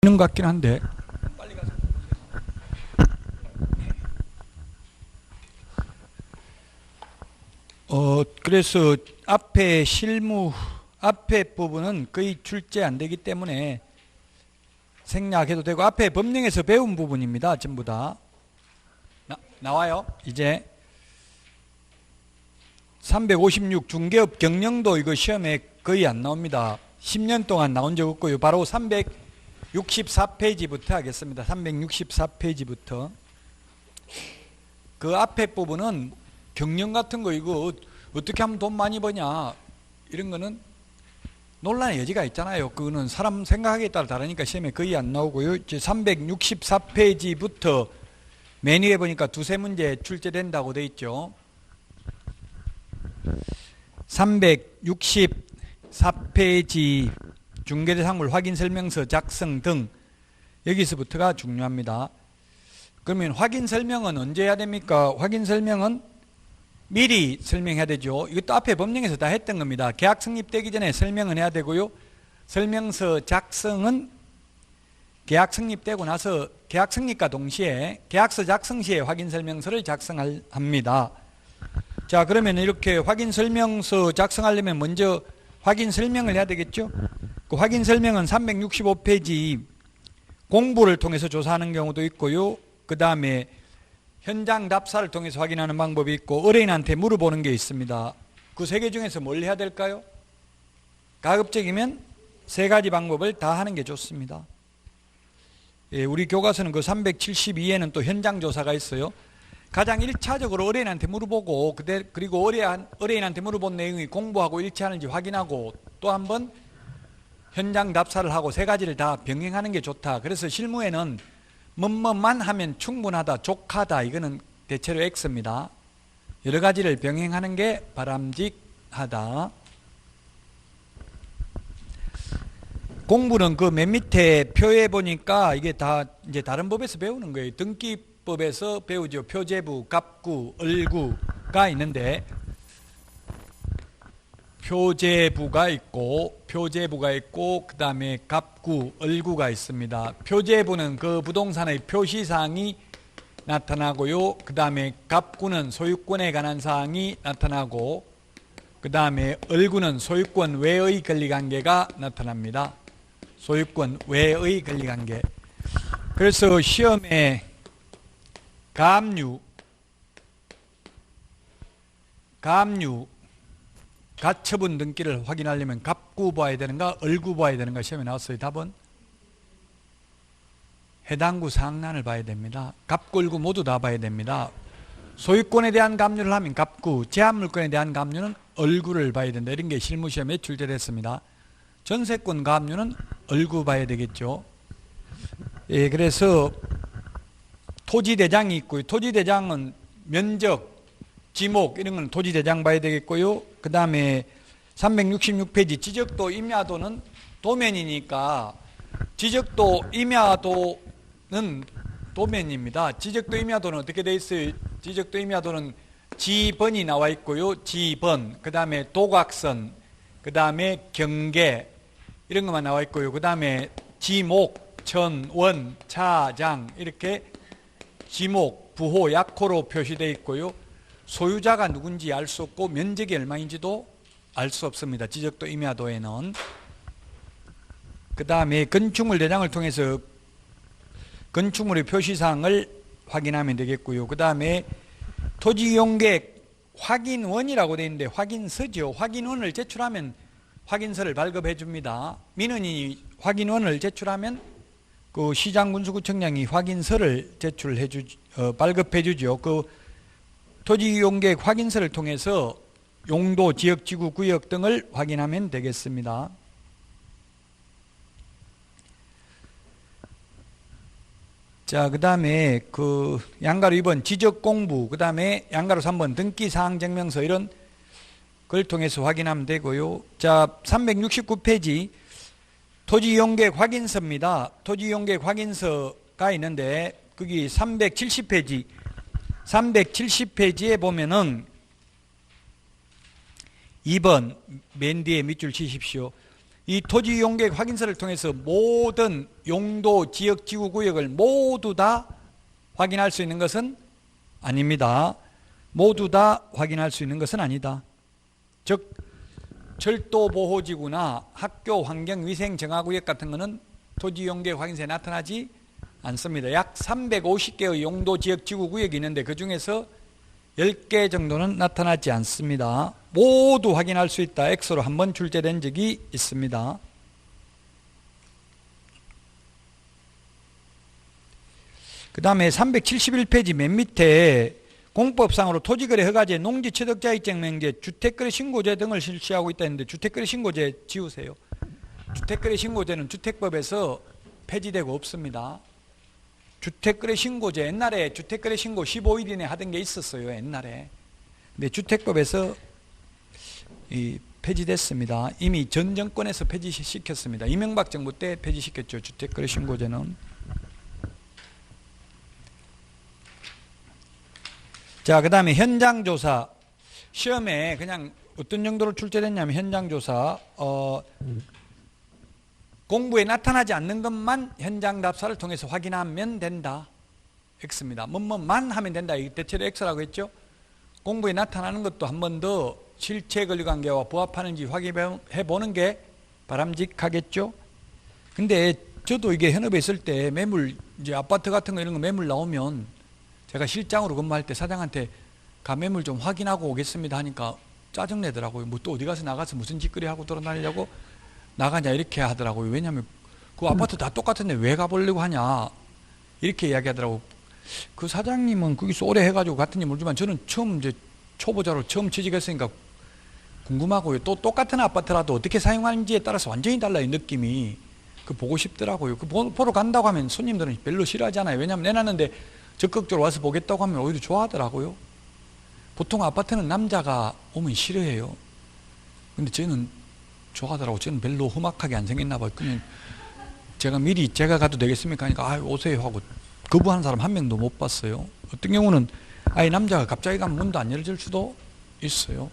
있는 것 같긴 한데. 빨리 가서 그래서 앞에 실무 앞에 부분은 거의 출제 안 되기 때문에 생략해도 되고, 앞에 법령에서 배운 부분입니다. 전부 다 나와요. 이제 356 중개업 경영도 이거 시험에 거의 안 나옵니다. 10년 동안 나온 적 없고요. 바로 364페이지부터 하겠습니다. 364페이지부터. 그 앞에 부분은 경영 같은 거 이거 어떻게 하면 돈 많이 버냐 이런 거는 논란의 여지가 있잖아요. 그거는 사람 생각하기에 따라 다르니까 시험에 거의 안 나오고요. 이제 364페이지부터 맨 위에 보니까 두세 문제 출제된다고 돼 있죠. 364페이지 중개대상물 확인설명서 작성 등, 여기서부터가 중요합니다. 그러면 확인설명은 언제 해야 됩니까? 확인설명은 미리 설명해야 되죠. 이것도 앞에 법령에서 다 했던 겁니다. 계약 성립되기 전에 설명은 해야 되고요. 설명서 작성은 계약 성립되고 나서 계약 성립과 동시에 계약서 작성 시에 확인설명서를 작성합니다. 자, 그러면 이렇게 확인설명서 작성하려면 먼저 확인설명을 해야 되겠죠. 그 확인설명은 365페이지 공부를 통해서 조사하는 경우도 있고요. 그 다음에 현장 답사를 통해서 확인하는 방법이 있고, 의뢰인한테 물어보는 게 있습니다. 그 세 개 중에서 뭘 해야 될까요? 가급적이면 세 가지 방법을 다 하는 게 좋습니다. 예, 우리 교과서는 그 372에는 또 현장 조사가 있어요. 가장 1차적으로 의뢰인한테 물어보고, 그리고 의뢰인한테 물어본 내용이 공부하고 일치하는지 확인하고, 또 한 번 현장 답사를 하고, 세 가지를 다 병행하는 게 좋다. 그래서 실무에는 뭐뭐만 하면 충분하다, 족하다, 이거는 대체로 X입니다. 여러 가지를 병행하는 게 바람직하다. 공부는 그 맨 밑에 표에 보니까 이게 다 이제 다른 법에서 배우는 거예요. 등기법에서 배우죠. 표제부, 갑구, 을구가 있는데, 표제부가 있고 그 다음에 갑구, 을구가 있습니다. 표제부는 그 부동산의 표시사항이 나타나고요. 그 다음에 갑구는 소유권에 관한 사항이 나타나고, 그 다음에 을구는 소유권 외의 권리관계가 나타납니다. 소유권 외의 권리관계. 그래서 시험에 가압류 가처분 등기를 확인하려면 갑구 봐야 되는가 을구 봐야 되는가 시험에 나왔어요. 답은 해당구 상란을 봐야 됩니다. 갑구 을구 모두 다 봐야 됩니다. 소유권에 대한 가압류를 하면 갑구, 제한물권에 대한 가압류는 을구를 봐야 된다. 이런 게 실무시험에 출제됐습니다. 전세권 가압류는 을구 봐야 되겠죠. 예, 그래서 토지대장이 있고요. 토지대장은 면적, 지목 이런 건 토지대장 봐야 되겠고요. 그 다음에 366페이지 지적도 임야도는 도면이니까 지적도 임야도는 도면입니다. 지적도 임야도는 어떻게 되어 있어요? 지적도 임야도는 지번이 나와 있고요. 지번, 그 다음에 도각선, 그 다음에 경계 이런 것만 나와 있고요. 그 다음에 지목, 전, 원, 차, 장 이렇게 지목, 부호, 약호로 표시되어 있고요. 소유자가 누군지 알 수 없고 면적이 얼마인지도 알 수 없습니다. 지적도 임야도에는. 그 다음에 건축물 대장을 통해서 건축물의 표시사항을 확인하면 되겠고요. 그 다음에 토지이용계획 확인원이라고 되어 있는데 확인서죠. 확인원을 제출하면 확인서를 발급해 줍니다. 민원인이 확인원을 제출하면 그 시장군수구청장이 확인서를 발급해 주죠. 그 토지이용계획 확인서를 통해서 용도, 지역, 지구, 구역 등을 확인하면 되겠습니다. 자, 그 다음에 그 양가로 2번 지적공부, 그 다음에 양가로 3번 등기사항증명서 이런 걸 통해서 확인하면 되고요. 자, 369페이지 토지이용계획 확인서입니다. 토지이용계획 확인서가 있는데 거기 370페이지에 보면은 2번 맨 뒤에 밑줄 치십시오. 이 토지이용계획 확인서를 통해서 모든 용도, 지역, 지구, 구역을 모두 다 확인할 수 있는 것은 아닙니다. 모두 다 확인할 수 있는 것은 아니다. 즉 철도보호지구나 학교, 환경, 위생, 정화구역 같은 것은 토지이용계획 확인서에 나타나지 않습니다. 약 350개의 용도, 지역, 지구, 구역이 있는데 그 중에서 10개 정도는 나타나지 않습니다. 모두 확인할 수 있다. X로 한번 출제된 적이 있습니다. 그 다음에 371페이지 맨 밑에 공법상으로 토지거래 허가제, 농지 취득자익증 명제, 주택거래 신고제 등을 실시하고 있다 했는데 주택거래 신고제 지우세요. 주택거래 신고제는 주택법에서 폐지되고 없습니다. 주택거래 신고제, 옛날에 주택거래 신고 15일 이내 하던 게 있었어요. 옛날에. 근데 주택법에서 폐지됐습니다. 이미 전 정권에서 폐지시켰습니다. 이명박 정부 때 폐지시켰죠. 주택거래 신고제는. 자, 그 다음에 현장조사. 시험에 그냥 어떤 정도로 출제됐냐면 현장조사. 공부에 나타나지 않는 것만 현장 답사를 통해서 확인하면 된다. X입니다. 뭐만 하면 된다. 대체로 X라고 했죠. 공부에 나타나는 것도 한 번 더 실체 권리관계와 부합하는지 확인해 보는 게 바람직하겠죠. 근데 저도 이게 현업에 있을 때 매물, 이제 아파트 같은 거 이런 거 매물 나오면 제가 실장으로 근무할 때 사장한테 가매물 좀 확인하고 오겠습니다 하니까 짜증내더라고요. 뭐 또 어디 가서 나가서 무슨 짓거리 하고 돌아다니려고 나가냐 이렇게 하더라고요. 왜냐하면 그 아파트 다 똑같은데 왜 가보려고 하냐 이렇게 이야기하더라고요. 그 사장님은 거기서 오래 해가지고 같은지 모르지만 저는 처음 이제 초보자로 처음 취직했으니까 궁금하고요. 또 똑같은 아파트라도 어떻게 사용하는지에 따라서 완전히 달라요. 느낌이. 그 보고 싶더라고요. 그 보러 간다고 하면 손님들은 별로 싫어하잖아요. 왜냐하면 내놨는데 적극적으로 와서 보겠다고 하면 오히려 좋아하더라고요. 보통 아파트는 남자가 오면 싫어해요. 근데 저는 좋아하더라고요. 저는 별로 험악하게 안 생겼나 봐요. 그냥 제가 미리 제가 가도 되겠습니까 하니까 오세요 하고 거부하는 사람 한 명도 못 봤어요. 어떤 경우는 아예 남자가 갑자기 가면 문도 안 열어줄 수도 있어요.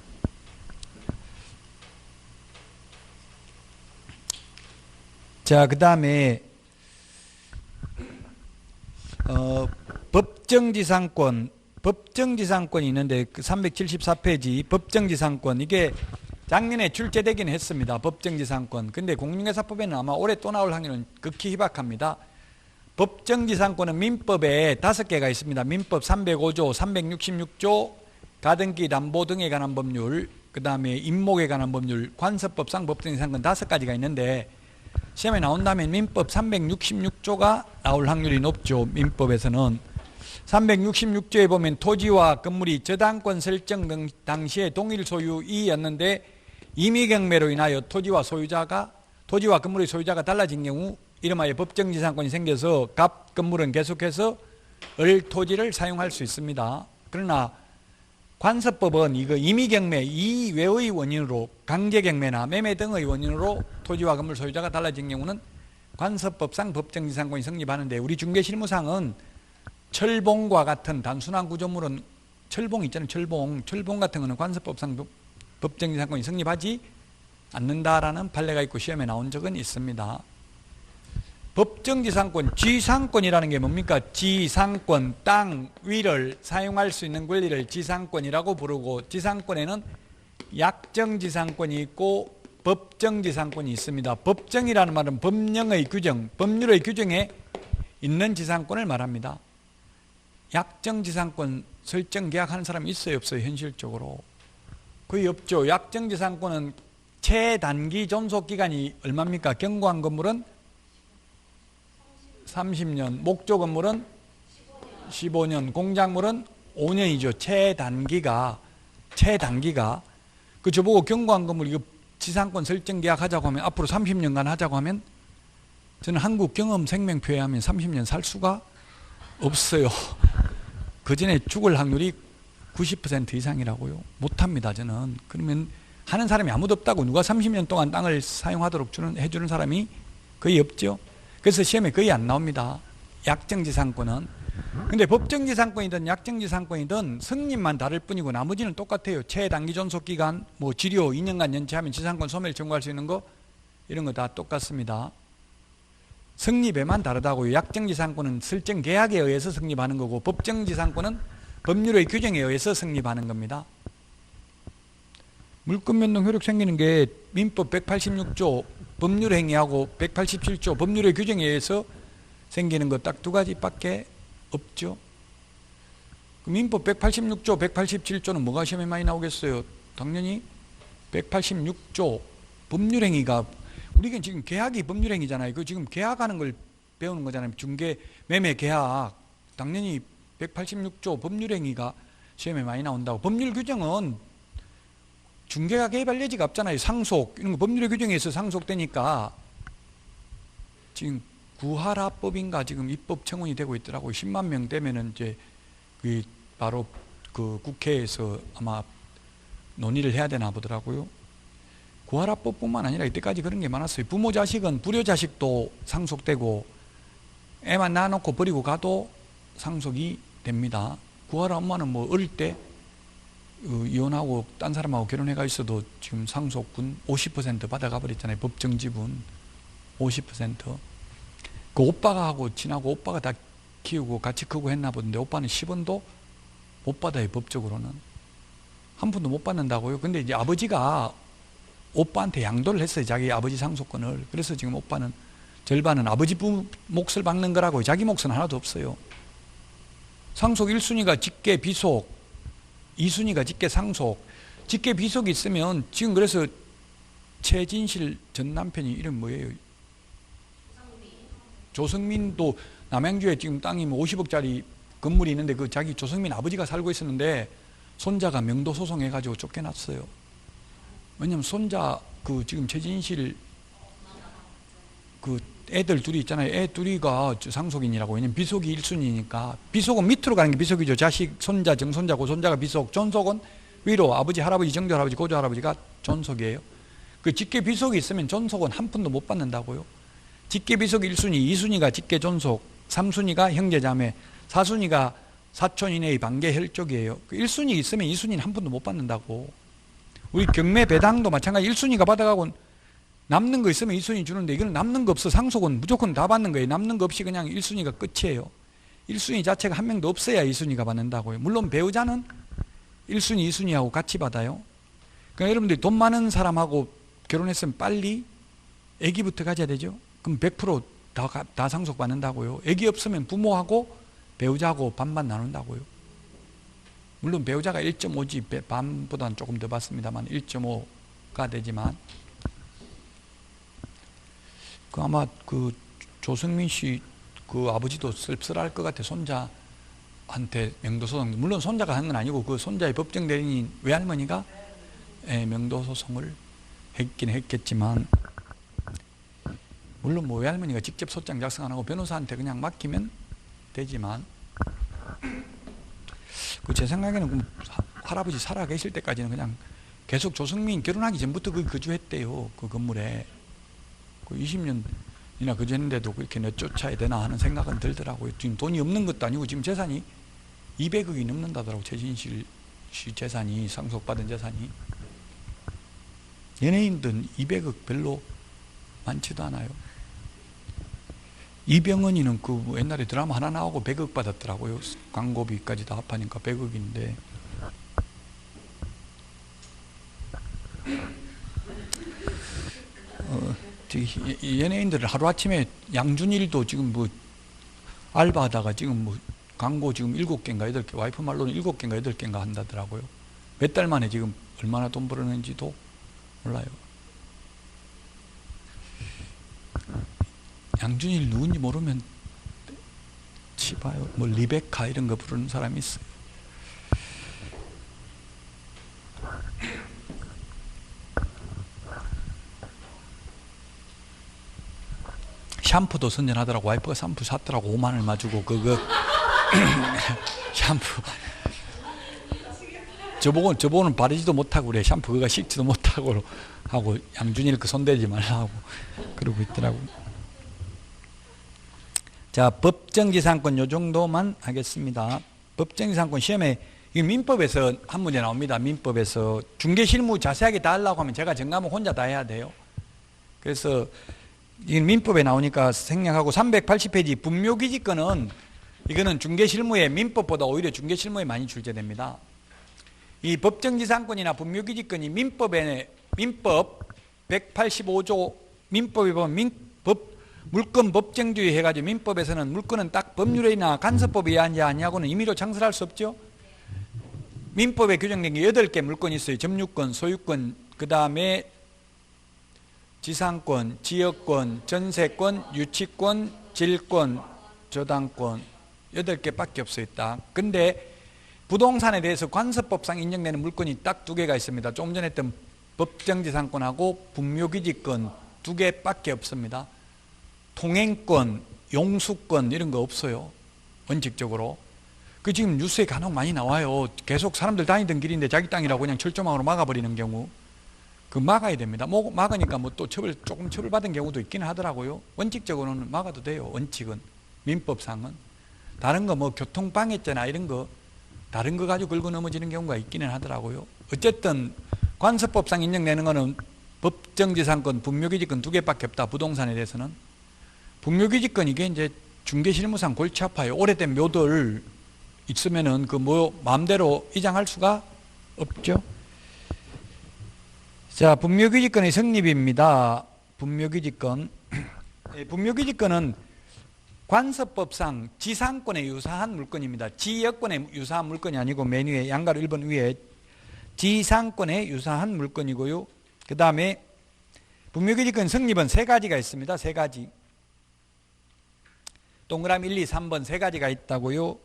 자, 그 다음에 법정지상권이 있는데 그 374페이지 법정지상권 이게 작년에 출제되긴 했습니다. 법정지상권. 근데 공인중개사법에는 아마 올해 또 나올 확률은 극히 희박합니다. 법정지상권은 민법에 5개가 있습니다. 민법 305조, 366조, 가등기 담보 등에 관한 법률, 그 다음에 임목에 관한 법률, 관서법상 법정지상권 5가지가 있는데 시험에 나온다면 민법 366조가 나올 확률이 높죠. 민법에서는 366조에 보면 토지와 건물이 저당권 설정 등 당시에 동일 소유이였는데 임의경매로 인하여 토지와 건물의 소유자가 달라진 경우 이름하여 법정지상권이 생겨서 갑 건물은 계속해서 을 토지를 사용할 수 있습니다. 그러나 관서법은 이거 임의경매 이외의 원인으로 강제경매나 매매 등의 원인으로 토지와 건물 소유자가 달라진 경우는 관서법상 법정지상권이 성립하는데 우리 중개실무상은 철봉과 같은 단순한 구조물은 철봉 있잖아요. 철봉 같은 거는 관서법상 법정지상권이 성립하지 않는다라는 판례가 있고 시험에 나온 적은 있습니다. 법정지상권, 지상권이라는 게 뭡니까? 지상권, 땅 위를 사용할 수 있는 권리를 지상권이라고 부르고 지상권에는 약정지상권이 있고 법정지상권이 있습니다. 법정이라는 말은 법령의 규정, 법률의 규정에 있는 지상권을 말합니다. 약정지상권 설정 계약하는 사람이 있어요, 없어요? 현실적으로 거의 없죠. 약정지상권은 최단기 존속기간이 얼마입니까? 경고한 건물은 30년, 목조 건물은 15년, 공작물은 5년이죠. 최단기가 그 저보고 경고한 건물 이거 지상권 설정 계약하자고 하면 앞으로 30년간 하자고 하면 저는 한국 경험 생명표에 하면 30년 살 수가 없어요. 그 전에 죽을 확률이 90% 이상이라고요. 못합니다, 저는. 그러면 하는 사람이 아무도 없다고. 누가 30년 동안 땅을 사용하도록 해주는 사람이 거의 없죠. 그래서 시험에 거의 안 나옵니다. 약정지상권은. 근데 법정지상권이든 약정지상권이든 성립만 다를 뿐이고 나머지는 똑같아요. 최단기 존속기간, 뭐 지료 2년간 연체하면 지상권 소멸 청구할 수 있는 거 이런 거 다 똑같습니다. 성립에만 다르다고요. 약정지상권은 설정 계약에 의해서 성립하는 거고 법정지상권은 법률의 규정에 의해서 성립하는 겁니다. 물권변동 효력 생기는 게 민법 186조 법률행위하고 187조 법률의 규정에 의해서 생기는 거 딱 두 가지밖에 없죠. 민법 186조, 187조는 뭐가 시험에 많이 나오겠어요? 당연히 186조 법률행위가, 우리가 지금 계약이 법률행위잖아요. 그 지금 계약하는 걸 배우는 거잖아요. 중개, 매매 계약. 당연히 186조 법률행위가 시험에 많이 나온다고. 법률 규정은 중개가 개입할 여지가 없잖아요. 상속, 이런 거 법률의 규정에 의해서 상속되니까 지금 구하라법인가 지금 입법 청원이 되고 있더라고요. 10만 명 되면은 이제 그 바로 그 국회에서 아마 논의를 해야 되나 보더라고요. 구하라법뿐만 아니라 이때까지 그런 게 많았어요. 부모 자식은 불효 자식도 상속되고 애만 낳아놓고 버리고 가도 상속이 됩니다. 구하라 엄마는 뭐 어릴 때 이혼하고 딴 사람하고 결혼해가 있어도 지금 상속분 50% 받아가 버렸잖아요. 법정 지분 50%. 그 오빠가 하고 친하고 오빠가 다 키우고 같이 크고 했나 보던데 오빠는 10원도 못 받아요. 법적으로는 한 푼도 못 받는다고요. 근데 이제 아버지가 오빠한테 양도를 했어요. 자기 아버지 상속권을. 그래서 지금 오빠는 절반은 아버지 몫을 받는 거라고요. 자기 몫은 하나도 없어요. 상속 1순위가 직계 비속, 2순위가 직계 상속. 직계 비속이 있으면 지금 그래서 최진실 전 남편이 이름 뭐예요? 조성민도 남양주에 지금 땅이 뭐 50억짜리 건물이 있는데 그 자기 조성민 아버지가 살고 있었는데 손자가 명도 소송해가지고 쫓겨났어요. 왜냐면 손자 그 지금 최진실 그 애들 둘이 있잖아요. 애 둘이가 상속인이라고. 왜냐면 비속이 1순위니까. 비속은 밑으로 가는 게 비속이죠. 자식, 손자, 정손자, 고손자가 비속. 존속은 위로 아버지, 할아버지, 정조할아버지, 고조할아버지가 존속이에요. 그 직계 비속이 있으면 존속은 한 푼도 못 받는다고요. 직계 비속 1순위, 2순위가 직계 존속, 3순위가 형제자매, 4순위가 사촌 이내의 반계 혈족이에요. 그 1순위 있으면 2순위는 한 푼도 못 받는다고. 우리 경매 배당도 마찬가지. 1순위가 받아가고 남는 거 있으면 2순위 주는데 이거는 남는 거 없어. 상속은 무조건 다 받는 거예요. 남는 거 없이 그냥 1순위가 끝이에요. 1순위 자체가 한 명도 없어야 2순위가 받는다고요. 물론 배우자는 1순위, 2순위하고 같이 받아요. 그러니까 여러분들이 돈 많은 사람하고 결혼했으면 빨리 아기부터 가져야 되죠. 그럼 100% 다 상속받는다고요. 아기 없으면 부모하고 배우자하고 반반 나눈다고요. 물론 배우자가 1.5지 반보다는 조금 더 받습니다만 1.5가 되지만 그 아마 그 조성민 씨 그 아버지도 씁쓸할 것 같아. 손자한테 명도소송, 물론 손자가 한 건 아니고 그 손자의 법정 대리인 외할머니가 명도소송을 했긴 했겠지만 물론 뭐 외할머니가 직접 소장 작성 안 하고 변호사한테 그냥 맡기면 되지만 그 제 생각에는 그 할아버지 살아 계실 때까지는 그냥 계속 조성민 결혼하기 전부터 그 거주했대요. 그 건물에. 그 20년이나 거주했는데도 그렇게 내쫓아야 되나 하는 생각은 들더라고요. 지금 돈이 없는 것도 아니고 지금 재산이 200억이 넘는다더라고. 최진실 씨 재산이, 상속받은 재산이. 연예인들은 200억 별로 많지도 않아요. 이병헌이는 그 옛날에 드라마 하나 나오고 100억 받았더라고요. 광고비까지 다 합하니까 100억인데. 연예인들은 하루아침에 양준일도 지금 뭐 알바하다가 지금 뭐 광고 지금 7개인가 8개, 와이프 말로는 7개인가 8개인가 한다더라고요. 몇 달 만에 지금 얼마나 돈 벌었는지도 몰라요. 양준일 누군지 모르면 치봐요. 뭐 리베카 이런 거 부르는 사람이 있어요. 샴푸도 선전하더라고. 와이프가 샴푸 샀더라고. 5만 얼마 주고 그거 샴푸 저보고는 바르지도 못하고 그래. 샴푸 그거 씻지도 못하고 하고 양준일 그 손대지 말라고 그러고 있더라고. 자, 법정지상권 요 정도만 하겠습니다. 법정지상권 시험에 이 민법에서 한 문제 나옵니다. 민법에서 중개실무 자세하게 다 하려고 하면 제가 정감은 혼자 다 해야 돼요. 그래서 이 민법에 나오니까 생략하고 380페이지 분묘기지권은 이거는 중개실무에 민법보다 오히려 중개실무에 많이 출제됩니다. 이 법정지상권이나 분묘기지권이 민법 185조 민법에 보면 물권 법정주의 해가지고 민법에서는 물권은 딱 법률이나 간섭법에 의한지 아니하고는 임의로 창설할 수 없죠. 민법에 규정된 게 8개 물권이 있어요. 점유권, 소유권, 그 다음에 지상권, 지역권, 전세권, 유치권, 질권, 저당권 8개밖에 없어요. 딱. 근데 부동산에 대해서 관습법상 인정되는 물건이 딱 2개가 있습니다. 조금 전에 했던 법정지상권하고 분묘기지권 2개밖에 없습니다. 통행권, 용수권 이런 거 없어요. 원칙적으로. 그 지금 뉴스에 간혹 많이 나와요. 계속 사람들 다니던 길인데 자기 땅이라고 그냥 철조망으로 막아버리는 경우. 그 막아야 됩니다. 막으니까 뭐 또 조금 처벌받은 경우도 있기는 하더라고요. 원칙적으로는 막아도 돼요. 원칙은. 민법상은. 다른 거 뭐 교통방해죄나 이런 거 다른 거 가지고 긁어 넘어지는 경우가 있기는 하더라고요. 어쨌든 관습법상 인정되는 거는 법정지상권, 분묘기지권 2개밖에 없다. 부동산에 대해서는. 분묘기지권 이게 이제 중개실무상 골치 아파요. 오래된 묘들 있으면은 그 뭐 마음대로 이장할 수가 없죠. 자, 분묘기지권의 성립입니다. 분묘기지권. 분묘기지권은 관습법상 지상권에 유사한 물건입니다. 지역권에 유사한 물건이 아니고 맨 위에 양가로 1번 위에 지상권에 유사한 물건이고요. 그 다음에 분묘기지권 성립은 3가지가 있습니다. 3가지. 동그라미 1, 2, 3번 3가지가 있다고요.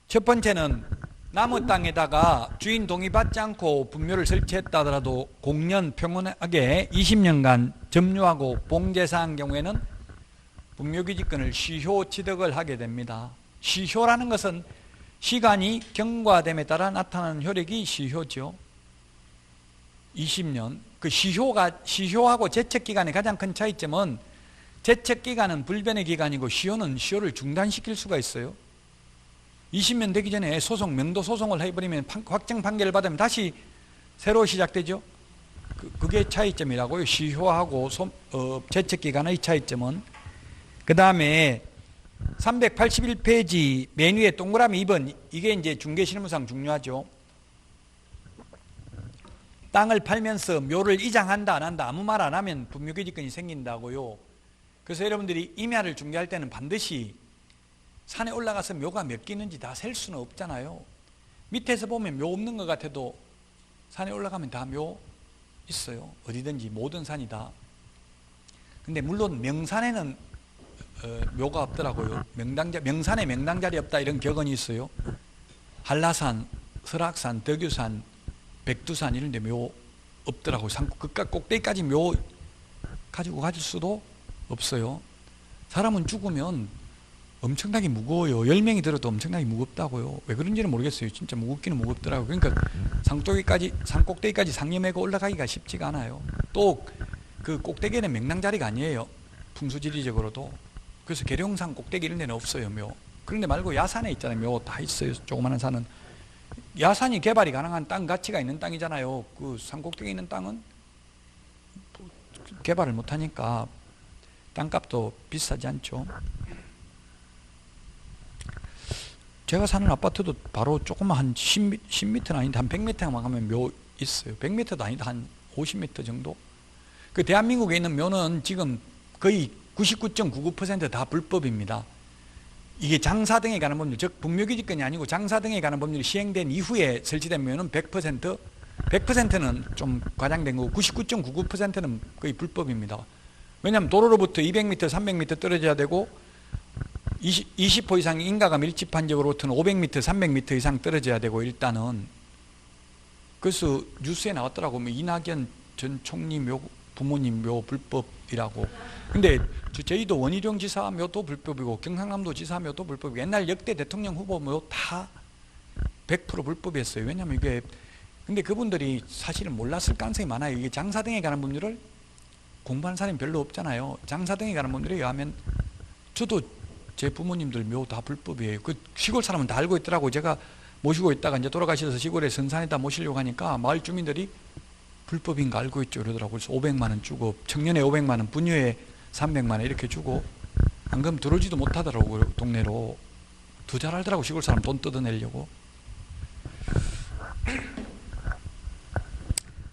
첫 번째는 남의 땅에다가 주인 동의받지 않고 분묘를 설치했다 하더라도 공연 평온하게 20년간 점유하고 봉제사한 경우에는 분묘기지권을 시효 취득을 하게 됩니다. 시효라는 것은 시간이 경과됨에 따라 나타나는 효력이 시효죠. 20년. 그 시효하고 제척기간의 가장 큰 차이점은 제척기간은 불변의 기간이고 시효는 시효를 중단시킬 수가 있어요. 20년 되기 전에 명도 소송을 해버리면 확정 판결을 받으면 다시 새로 시작되죠. 그게 차이점이라고요. 시효하고 제척기간의 차이점은. 그 다음에 381페이지 맨 위에 동그라미 2번 이게 이제 중개실무상 중요하죠. 땅을 팔면서 묘를 이장한다 안 한다 아무 말 안 하면 분묘기지권이 생긴다고요. 그래서 여러분들이 임야를 중개할 때는 반드시 산에 올라가서 묘가 몇 개 있는지 다 셀 수는 없잖아요. 밑에서 보면 묘 없는 것 같아도 산에 올라가면 다 묘 있어요. 어디든지 모든 산이 다. 근데 물론 명산에는 묘가 없더라고요. 명산에 명당자리 없다 이런 격언이 있어요. 한라산, 설악산, 덕유산, 백두산 이런 데 묘 없더라고요. 그깟 꼭대기까지 묘 가지고 가질 수도 없어요. 사람은 죽으면 엄청나게 무거워요. 10명이 들어도 엄청나게 무겁다고요. 왜 그런지는 모르겠어요. 진짜 무겁기는 무겁더라고요. 그러니까 산 꼭대기까지 상여매고 올라가기가 쉽지가 않아요. 또 그 꼭대기에는 명당자리가 아니에요. 풍수지리적으로도. 그래서 계룡산 꼭대기 이런 데는 없어요. 묘. 그런데 말고 야산에 있잖아요. 묘 다 있어요. 조그마한 산은. 야산이 개발이 가능한 땅 가치가 있는 땅이잖아요. 그 산 꼭대기에 있는 땅은 개발을 못하니까 땅값도 비싸지 않죠. 제가 사는 아파트도 바로 조금만 한 10m는 아닌데 한 100m만 가면 묘 있어요. 100m도 아니다 한 50m 정도. 그 대한민국에 있는 묘는 지금 거의 99.99% 다 불법입니다. 이게 장사 등에 관한 법률, 즉 분묘기지권이 아니고 장사 등에 관한 법률이 시행된 이후에 설치된 묘는 100%는 좀 과장된 거고 99.99%는 거의 불법입니다. 왜냐하면 도로로부터 200m, 300m 떨어져야 되고 20호 이상 인가가 밀집한 지역으로부터는 500m, 300m 이상 떨어져야 되고 일단은. 그래서 뉴스에 나왔더라고. 뭐 이낙연 전 총리 묘, 부모님 묘 불법이라고. 근데 저희도 원희룡 지사 묘도 불법이고 경상남도 지사 묘도 불법이고 옛날 역대 대통령 후보 묘 다 100% 불법이었어요. 왜냐하면 이게 근데 그분들이 사실은 몰랐을 가능성이 많아요. 이게 장사 등에 관한 법률을 공부하는 사람이 별로 없잖아요. 장사 등에 관한 법률에 의하면 저도 제 부모님들 묘 다 불법이에요. 그 시골 사람은 다 알고 있더라고요. 제가 모시고 있다가 이제 돌아가셔서 시골에 선산에다 모시려고 하니까 마을 주민들이 불법인 거 알고 있죠. 그러더라고요. 그래서 500만 원 주고, 청년에 500만 원, 분유에 300만 원 이렇게 주고, 안 그러면 들어오지도 못하더라고요. 동네로. 더 잘 알더라고, 시골 사람 돈 뜯어내려고.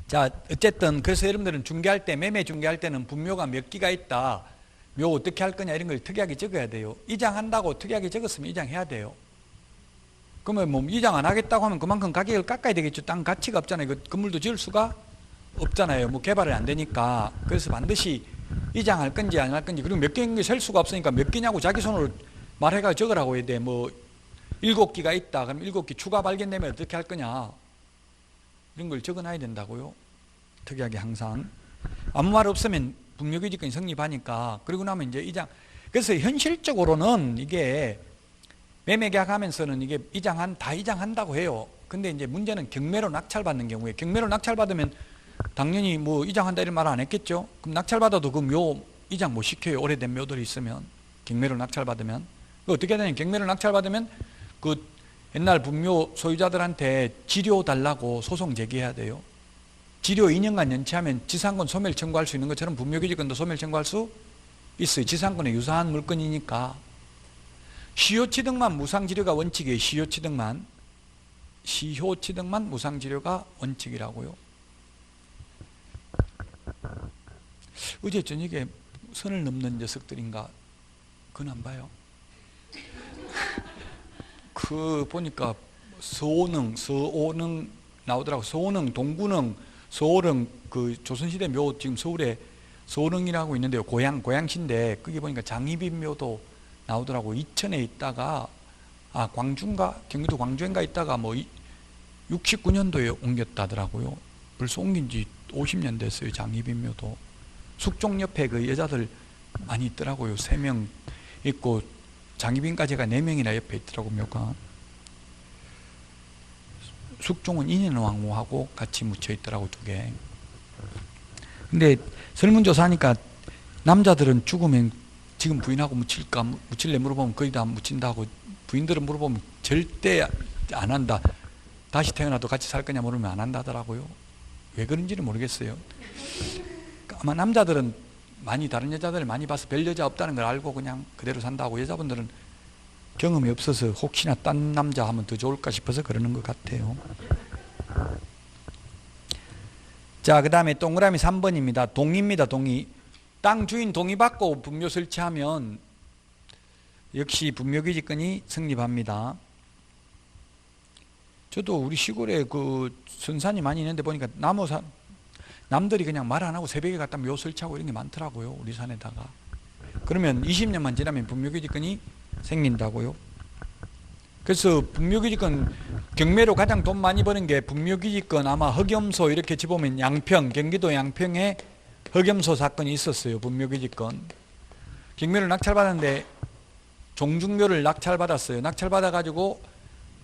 자, 어쨌든 그래서 여러분들은 중개할 때, 매매 중개할 때는 분묘가 몇 기가 있다, 묘 어떻게 할 거냐 이런 걸 특이하게 적어야 돼요. 이장한다고 특이하게 적었으면 이장해야 돼요. 그러면 뭐 이장 안 하겠다고 하면 그만큼 가격을 깎아야 되겠죠. 땅 가치가 없잖아요. 그 건물도 지을 수가 없잖아요. 뭐 개발이 안 되니까. 그래서 반드시 이장할 건지 안 할 건지, 그리고 몇 개인 게 셀 수가 없으니까 몇 개냐고 자기 손으로 말해가 적으라고 해야 돼. 뭐 7기가 있다 그럼 7기 추가 발견되면 어떻게 할 거냐 이런 걸 적어놔야 된다고요. 특이하게 항상. 아무 말 없으면 분묘기지권이 성립하니까. 그러고 나면 이제 이장. 그래서 현실적으로는 이게 매매계약 하면서는 이게 다 이장한다고 해요. 근데 이제 문제는 경매로 낙찰받는 경우에, 경매로 낙찰받으면 당연히 뭐 이장한다 이런 말 안 했겠죠. 그럼 낙찰받아도 그 묘 이장 못 시켜요. 오래된 묘들이 있으면. 경매로 낙찰받으면. 어떻게 되냐, 경매로 낙찰받으면 그 옛날 분묘 소유자들한테 지료 달라고 소송 제기해야 돼요. 지료 2년간 연체하면 지상권 소멸 청구할 수 있는 것처럼 분묘기지권도 소멸 청구할 수 있어요. 지상권에 유사한 물건이니까. 시효취득만 무상지료가 원칙이에요. 시효취득만 무상지료가 원칙이라고요. 어제 저녁에 선을 넘는 녀석들인가 그건 안 봐요. 그 보니까 서오능 나오더라고. 서오능, 동구능, 서오릉, 그 조선시대 묘 지금 서울에 서오릉이라고 있는데요. 고향시인데 거기 보니까 장희빈 묘도 나오더라고. 이천에 있다가 광주인가 경기도 광주인가 있다가 뭐 69년도에 옮겼다더라고요. 벌써 옮긴 지 50년 됐어요. 장희빈 묘도. 숙종 옆에 그 여자들 많이 있더라고요. 3명 있고 장희빈까지가 4명이나 옆에 있더라고 묘가. 숙종은 인현왕후하고 같이 묻혀 있더라고 2개. 근데 설문조사하니까 남자들은 죽으면 지금 부인하고 묻힐래 물어보면 거의 다 묻힌다고, 부인들은 물어보면 절대 안 한다. 다시 태어나도 같이 살 거냐 물으면 안 한다더라고요. 왜 그런지는 모르겠어요. 아마 남자들은 많이 다른 여자들을 많이 봐서 별 여자 없다는 걸 알고 그냥 그대로 산다고, 여자분들은 경험이 없어서 혹시나 딴 남자 하면 더 좋을까 싶어서 그러는 것 같아요. 자, 그 다음에 동그라미 3번입니다. 동의입니다. 동의. 땅 주인 동의받고 분묘 설치하면 역시 분묘기지권이 성립합니다. 저도 우리 시골에 그 선산이 많이 있는데 보니까 남들이 그냥 말 안 하고 새벽에 갖다 묘 설치하고 이런 게 많더라고요. 우리 산에다가. 그러면 20년만 지나면 분묘기지권이 생긴다고요. 그래서 분묘기지권, 경매로 가장 돈 많이 버는 게 분묘기지권, 아마 흑염소 이렇게 집어보면 양평, 경기도 양평에 흑염소 사건이 있었어요. 분묘기지권. 경매를 낙찰받았는데 종중묘를 낙찰받았어요. 낙찰받아가지고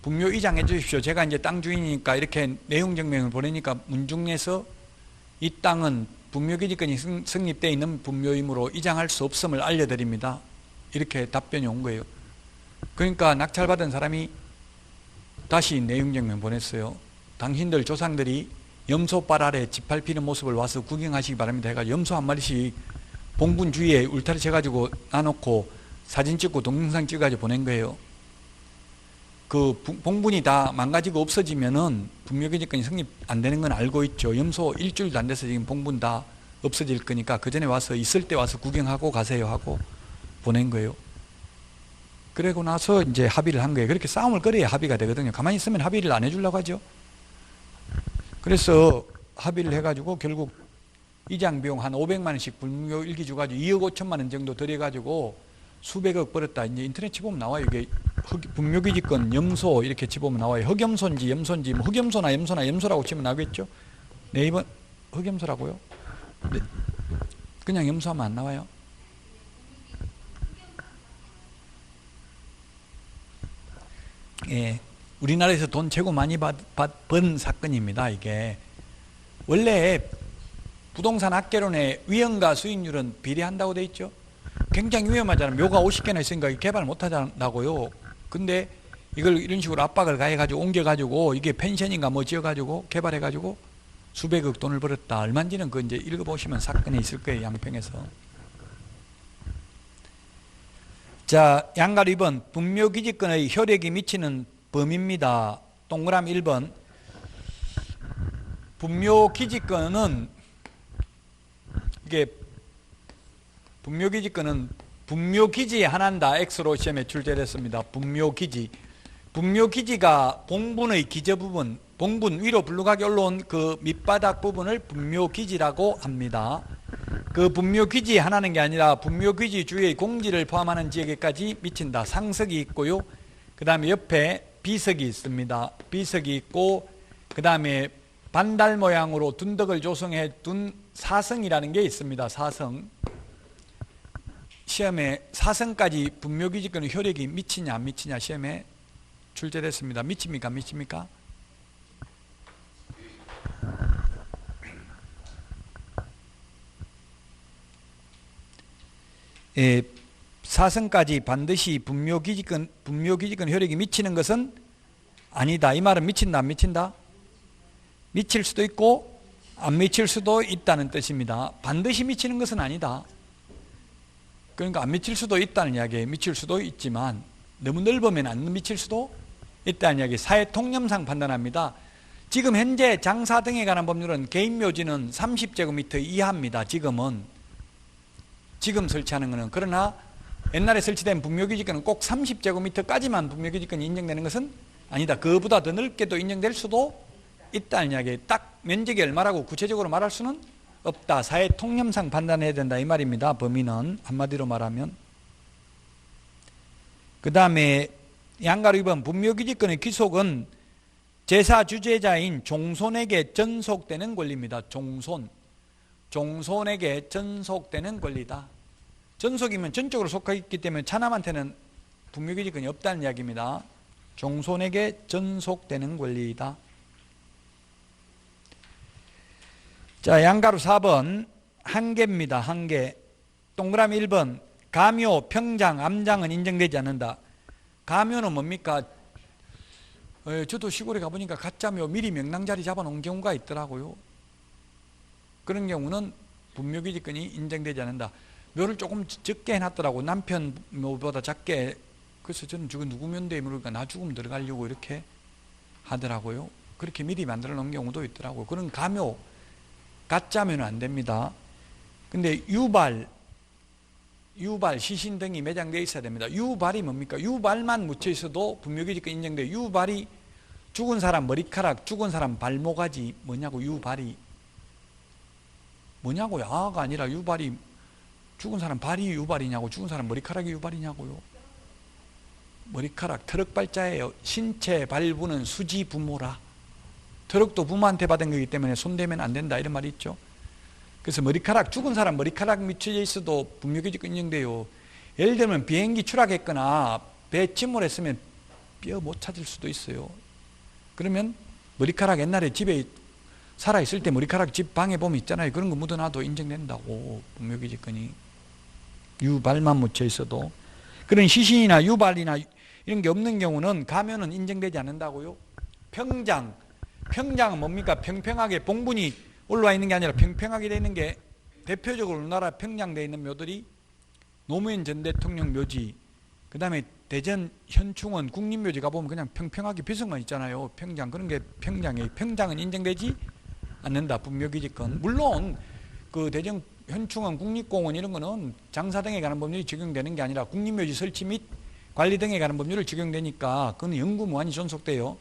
분묘 이장해 주십시오. 제가 이제 땅 주인이니까 이렇게 내용 증명을 보내니까 문중에서 이 땅은 분묘기지권이 성립되어 있는 분묘이므로 이장할 수 없음을 알려드립니다. 이렇게 답변이 온 거예요. 그러니까 낙찰받은 사람이 다시 내용 증명 보냈어요. 당신들 조상들이 염소발 아래 지팔 피는 모습을 와서 구경하시기 바랍니다 해가지고 염소 한 마리씩 봉분 주위에 울타리 쳐가지고 놔놓고 사진 찍고 동영상 찍어가지고 보낸 거예요. 그 봉분이 다 망가지고 없어지면은 분묘기지권이 성립 안 되는 건 알고 있죠. 염소 일주일도 안 돼서 지금 봉분 다 없어질 거니까 그 전에 와서 있을 때 와서 구경하고 가세요 하고 보낸 거예요. 그러고 나서 이제 합의를 한 거예요. 그렇게 싸움을 걸어야 합의가 되거든요. 가만히 있으면 합의를 안 해주려고 하죠. 그래서 합의를 해가지고 결국 이장 비용 한 500만 원씩 분묘 일기 주가지고 2억 5천만 원 정도 들여가지고 수백억 벌었다. 이제 인터넷 치보면 나와요. 이게 분묘기지권 염소 이렇게 치보면 나와요. 흑염소인지 염소인지, 뭐 흑염소나 염소라고 치면 나오겠죠. 네이버 흑염소라고요? 네. 그냥 염소하면 안 나와요. 예, 우리나라에서 돈 최고 많이 번 사건입니다. 이게 원래 부동산 학개론의 위험과 수익률은 비례한다고 돼 있죠. 굉장히 위험하잖아요. 묘가 50개나 있으니까 개발 못 하자고요. 근데 이걸 이런 식으로 압박을 가해가지고 옮겨가지고 이게 펜션인가 뭐 지어가지고 개발해가지고 수백억 돈을 벌었다. 얼마인지는 그 이제 읽어보시면 사건이 있을 거예요. 양평에서. 자, 양가로 2번 분묘기지권의 효력이 미치는 범위입니다. 동그라미 1번 분묘기지권은 이게 분묘기지권은 분묘기지에 한한다. X로 시험에 출제됐습니다. 분묘기지. 분묘기지가 봉분의 기저 부분, 봉분 위로 불룩하게 올라온 그 밑바닥 부분을 분묘기지라고 합니다. 그 분묘기지에 한하는 게 아니라 분묘기지 주위의 공지를 포함하는 지역에까지 미친다. 상석이 있고요. 그 다음에 옆에 비석이 있습니다. 비석이 있고 그 다음에 반달 모양으로 둔덕을 조성해 둔 사성이라는 게 있습니다. 사성. 시험에 사성까지 분묘기지권의 효력이 미치냐 안 미치냐 시험에 출제됐습니다. 미칩니까? 미칩니까? 예, 사성까지 반드시 분묘기지권 효력이 미치는 것은 아니다. 이 말은 미친다 안 미친다? 미칠 수도 있고 안 미칠 수도 있다는 뜻입니다. 반드시 미치는 것은 아니다. 그러니까 안 미칠 수도 있다는 이야기예요. 미칠 수도 있지만 너무 넓으면 안 미칠 수도 있다는 이야기. 사회 통념상 판단합니다. 지금 현재 장사 등에 관한 법률은 개인 묘지는 30제곱미터 이하입니다. 지금 설치하는 것은. 그러나 옛날에 설치된 분묘기지권은 꼭 30제곱미터까지만 분묘기지권이 인정되는 것은 아니다. 그보다 더 넓게도 인정될 수도 있다는 이야기예요. 딱 면적이 얼마라고 구체적으로 말할 수는 없다. 사회 통념상 판단해야 된다 이 말입니다. 범위는 한마디로 말하면. 그 다음에 양가로 2번 분묘기지권의 귀속은 제사 주재자인 종손에게 전속되는 권리입니다. 종손에게 전속되는 권리다. 전속이면 전적으로 속하기 때문에 차남한테는 분묘기지권이 없다는 이야기입니다. 종손에게 전속되는 권리이다. 자, 양가로 4번 한계입니다. 한계. 동그라미 1번 가묘, 평장, 암장은 인정되지 않는다. 가묘는 뭡니까? 저도 시골에 가보니까 가짜묘 미리 명랑자리 잡아놓은 경우가 있더라고요. 그런 경우는 분묘기지권이 인정되지 않는다. 묘를 조금 적게 해놨더라고. 남편 묘보다 작게. 그래서 저는 저거 누구 묘인데 모르니까 나 죽으면 들어가려고 이렇게 하더라고요. 그렇게 미리 만들어 놓은 경우도 있더라고요. 그런 가묘, 가짜묘는 안 됩니다. 근데 유발, 시신 등이 매장되어 있어야 됩니다. 유발이 뭡니까? 유발만 묻혀 있어도 분묘기지권 인정돼요. 유발이 죽은 사람 머리카락, 죽은 사람 발모가지 뭐냐고. 유발이 뭐냐고요? 아가 아니라 유발이 죽은 사람 발이 유발이냐고, 죽은 사람 머리카락이 유발이냐고요. 머리카락 트럭발자예요. 신체 발부는 수지 부모라. 트럭도 부모한테 받은 거기 때문에 손대면 안 된다 이런 말이 있죠. 그래서 머리카락, 죽은 사람 머리카락 미쳐져 있어도 분묘기지권 인정돼요. 예를 들면 비행기 추락했거나 배 침몰했으면 뼈 못 찾을 수도 있어요. 그러면 머리카락 옛날에 집에 살아있을 때 머리카락 집 방에 보면 있잖아요. 그런 거 묻어놔도 인정된다고. 분묘기지권이. 유발만 묻혀 있어도. 그런 시신이나 유발이나 이런 게 없는 경우는 가면은 인정되지 않는다고요. 평장은 뭡니까? 평평하게 봉분이 올라와 있는 게 아니라 평평하게 되어 있는 게 대표적으로 우리나라 평장되어 있는 묘들이 노무현 전 대통령 묘지, 그 다음에 대전 현충원 국립묘지 가보면 그냥 평평하게 비석만 있잖아요. 평장. 그런 게 평장이에요. 평장은 인정되지 않는다. 분묘기지권. 물론 그 대전 현충원 국립공원 이런 거는 장사 등에 관한 법률이 적용되는 게 아니라 국립묘지 설치 및 관리 등에 관한 법률을 적용되니까 그건 영구무한히 존속돼요.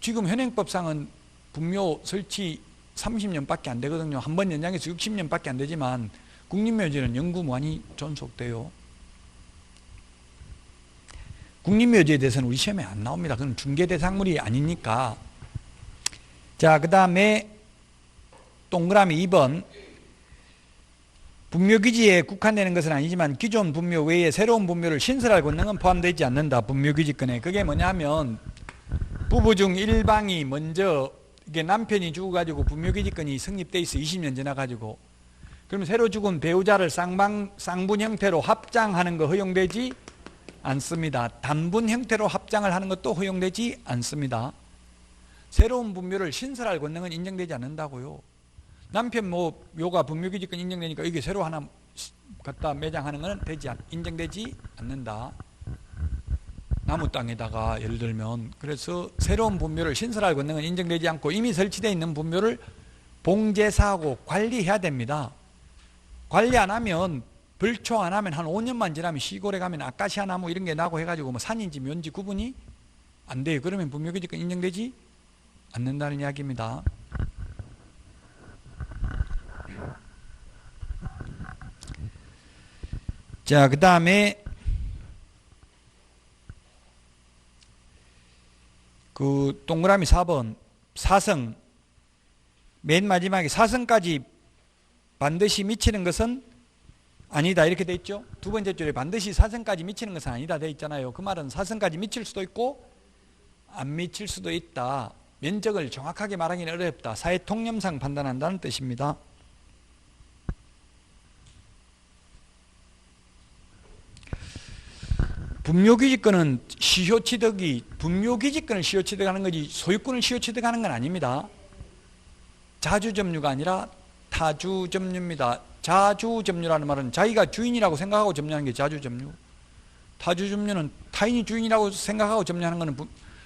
지금 현행법상은 분묘 설치 30년밖에 안 되거든요. 한 번 연장해서 60년밖에 안 되지만 국립묘지는 영구무한히 존속돼요. 국립묘지에 대해서는 우리 시험에 안 나옵니다. 그건 중개대상물이 아니니까. 자, 그 다음에 동그라미 2번 분묘기지에 국한되는 것은 아니지만 기존 분묘 외에 새로운 분묘를 신설할 권능은 포함되지 않는다. 분묘기지권에. 그게 뭐냐면 부부 중 일방이 먼저 이게 남편이 죽어가지고 분묘기지권이 성립돼 있어. 20년 지나가지고. 그러면 새로 죽은 배우자를 쌍분 형태로 합장하는 거 허용되지 않습니다. 단분 형태로 합장을 하는 것도 허용되지 않습니다. 새로운 분묘를 신설할 권능은 인정되지 않는다고요. 남편 묘가 분묘기지권 인정되니까 이게 새로 하나 갖다 매장하는 것은 인정되지 않는다. 나무 땅에다가 예를 들면, 그래서 새로운 분묘를 신설할 권능은 인정되지 않고 이미 설치되어 있는 분묘를 봉제사하고 관리해야 됩니다. 관리 안 하면, 벌초 안 하면 한 5년만 지나면 시골에 가면 아카시아 나무 이런 게 나고 해가지고 뭐 산인지 묘인지 구분이 안 돼요. 그러면 분묘기지권 인정되지 않는다는 이야기입니다. 자, 그 다음에 그 동그라미 4번 사성, 맨 마지막에 사성까지 반드시 미치는 것은 아니다 이렇게 돼 있죠. 두 번째 줄에 반드시 사성까지 미치는 것은 아니다 돼 있잖아요. 그 말은 사성까지 미칠 수도 있고 안 미칠 수도 있다. 면적을 정확하게 말하기는 어렵다. 사회 통념상 판단한다는 뜻입니다. 분묘기지권은 시효취득이, 분묘기지권을 시효취득하는 거지 소유권을 시효취득하는 건 아닙니다. 자주점유가 아니라 타주점유입니다. 자주점유라는 말은 자기가 주인이라고 생각하고 점유하는 게 자주점유. 타주점유는 타인이 주인이라고 생각하고 점유하는 것은